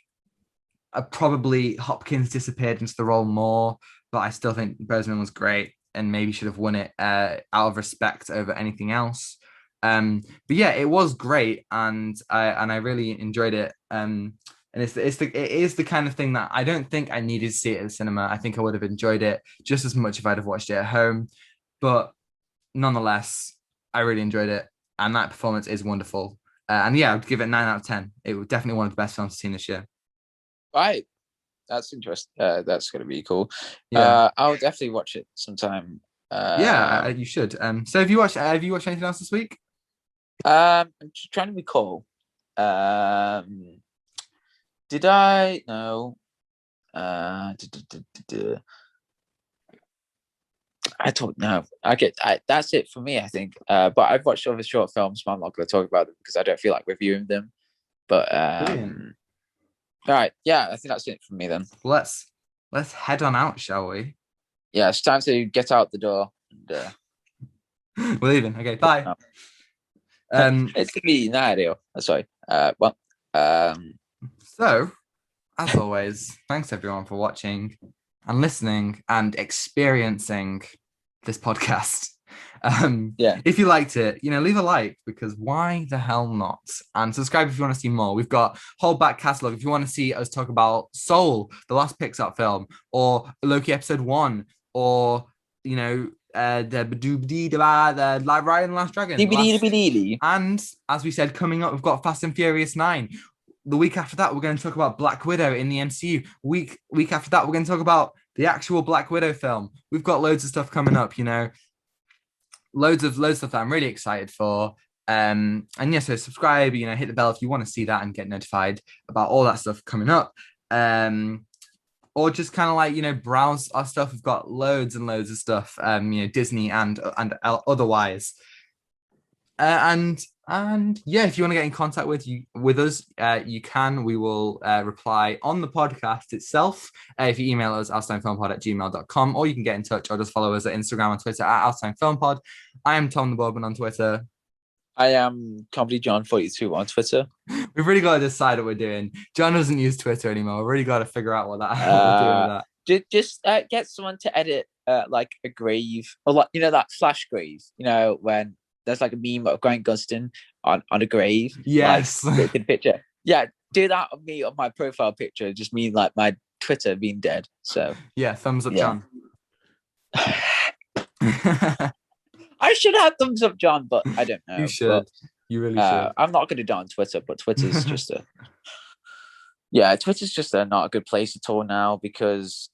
probably Hopkins disappeared into the role more, but I still think Boseman was great and maybe should have won it out of respect over anything else. But yeah, it was great, and I really enjoyed it. And it is the kind of thing that I don't think I needed to see it at the cinema. I think I would have enjoyed it just as much if I'd have watched it at home. But nonetheless, I really enjoyed it, and that performance is wonderful. And yeah, I'd give it 9 out of 10. It was definitely one of the best films I've seen this year. Right. That's interesting. That's going to be cool. Yeah. I'll definitely watch it sometime. Yeah, you should. So have you watched anything else this week? I'm just trying to recall. Did I? No. I don't know. That's it for me, I think. But I've watched other short films, but I'm not going to talk about them because I don't feel like reviewing them. But all right, yeah, I think that's it for me then. Let's head on out, shall we? Yeah, it's time to get out the door. And, we're leaving. Okay, bye. It's gonna be no idea. Sorry. So, as always, thanks everyone for watching and listening and experiencing this podcast. If you liked it, leave a like, because why the hell not? And subscribe if you want to see more. We've got whole back catalogue if you want to see us talk about Soul, the last Pixar film, or Loki episode 1, or the Raya and the Last Dragon. And as we said, coming up, we've got Fast and Furious 9. The week after that, we're going to talk about Black Widow in the MCU. Week after that, we're going to talk about the actual Black Widow film. We've got loads of stuff coming up, loads of stuff that I'm really excited for. And yeah, so subscribe, hit the bell if you want to see that and get notified about all that stuff coming up. Or just kind of like, browse our stuff. We've got loads and loads of stuff, Disney and otherwise. And yeah, if you want to get in contact with us, you can. We will reply on the podcast itself. If you email us, outstandingfilmpod@gmail.com, or you can get in touch or just follow us at Instagram and Twitter at outstandingfilmpod. I am Tom the Bourbon on Twitter. I am Comedy John 42 on Twitter. We've really got to decide what we're doing. John doesn't use Twitter anymore. We've really got to figure out what we're doing with that. Just get someone to edit like a grave, or like that flash grave. When there's like a meme of Grant Gustin on a grave, like Yes. with the picture. Yeah, do that of me on my profile picture. Just mean like my Twitter being dead. So Yeah, thumbs up, yeah. John. I should have thumbs up, John, but I don't You know. But should. You really should. I'm not going to do it on Twitter. But Twitter's just Twitter's just not a good place at all now because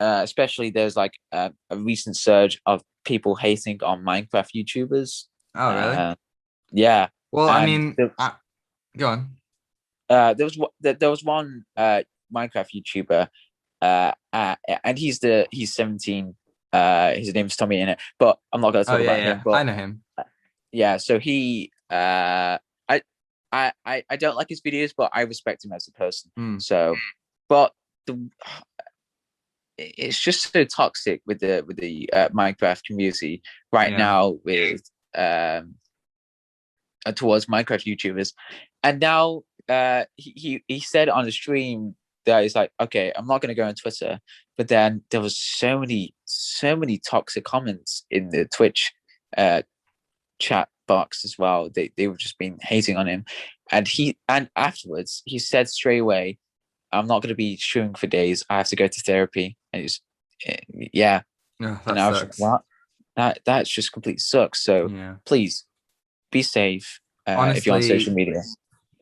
especially there's like a recent surge of people hating on Minecraft YouTubers. Oh, really? Yeah. Well, I And mean, go on. there was one Minecraft YouTuber, and he's 17. His name's Tommy in it, but I'm not going to talk about him. But I know him. Yeah, so he I don't like his videos, but I respect him as a person. So, but it's just so toxic with the Minecraft community right now with towards Minecraft YouTubers, and now he said on the stream that he's like, okay, I'm not going to go on Twitter, but then there was so many toxic comments in the Twitch chat box as well. They were just been hating on him, and afterwards he said straight away, I'm not going to be streaming for days. I have to go to therapy. And he's that and I was sucks. like, what? That's just complete sucks. So please be safe. Honestly, if you're on social media.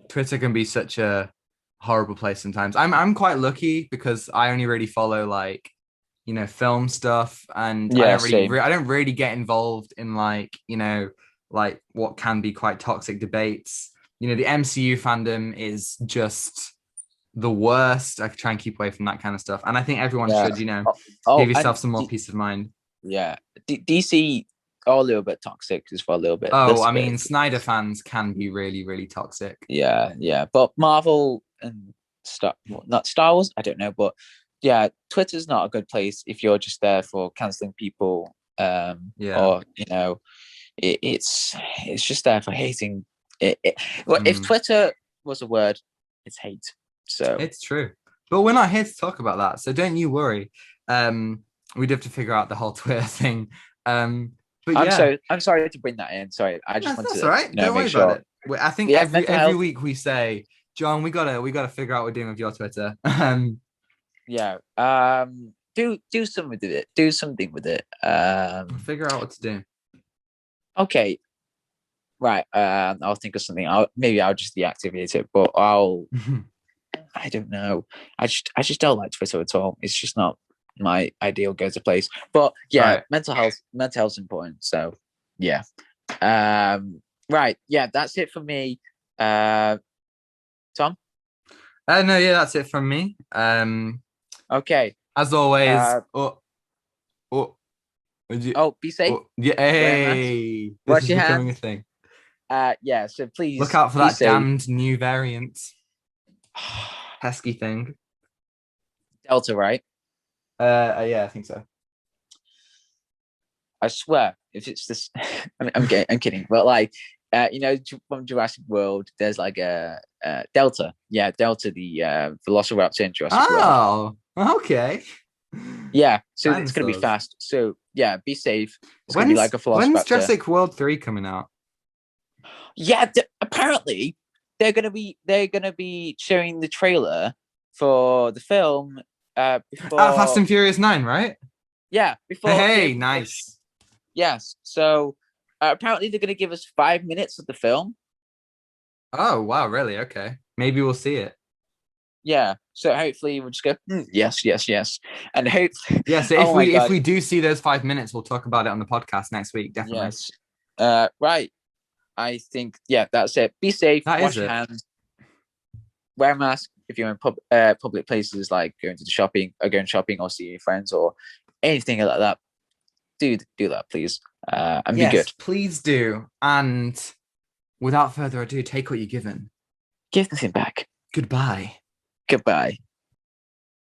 Twitter can be such a horrible place sometimes. I'm quite lucky because I only really follow like, film stuff, and I don't really get involved in like, like what can be quite toxic debates. The MCU fandom is just the worst. I try and keep away from that kind of stuff, and I think everyone should, give yourself some more peace of mind. Yeah, DC are a little bit toxic as well, a little bit. Oh, I mean, Snyder fans can be really, really toxic. Yeah, but Marvel and not Star Wars, I don't know, but yeah, Twitter's not a good place if you're just there for canceling people. Or it's just there for hating. If Twitter was a word, it's hate. So it's true, but we're not here to talk about that, so don't you worry. We'd have to figure out the whole Twitter thing. But I'm sorry to bring that in. Sorry, I just wanted to. All right. Don't worry about it. I think every week we say, John, we gotta figure out what we're doing with your Twitter. Do something with it. Do something with it. Figure out what to do. Okay. Right. I'll think of something. I'll just deactivate it, but I don't know. I just don't like Twitter at all. It's just not my ideal go-to place. But yeah, mental health's important. So yeah. Right. Yeah, that's it for me. Tom? No, yeah, that's it from me. Okay. As always, be safe. Hey, wash your becoming hands. A thing. Yeah, so please look out for that safe. Damned new variant. Pesky thing. Delta, right? Yeah, I think so. I swear, if it's this, I'm kidding, but like, from Jurassic World, there's like a Delta. Yeah, Delta, the Velociraptor in Jurassic World. Oh, okay. Yeah, so it's gonna be fast. So yeah, be safe. It's gonna be like a Velociraptor. When's Jurassic World 3 coming out? Yeah, apparently they're gonna be showing the trailer for the film. Before Fast and Furious 9, right? Yeah, before. Hey, nice. Yes, so apparently they're gonna give us 5 minutes of the film. Oh wow, really? Okay, maybe we'll see it. Yeah, so hopefully we'll just go yes, and hopefully So if we do see those 5 minutes, we'll talk about it on the podcast next week. Definitely. Yes. Right. I think that's it. Be safe. Wash your hands. Wear a mask if you're in public places like going shopping or seeing your friends or anything like that. Do that, please. And be good. Please do. And without further ado, take what you're given. Give nothing back. Goodbye. Goodbye.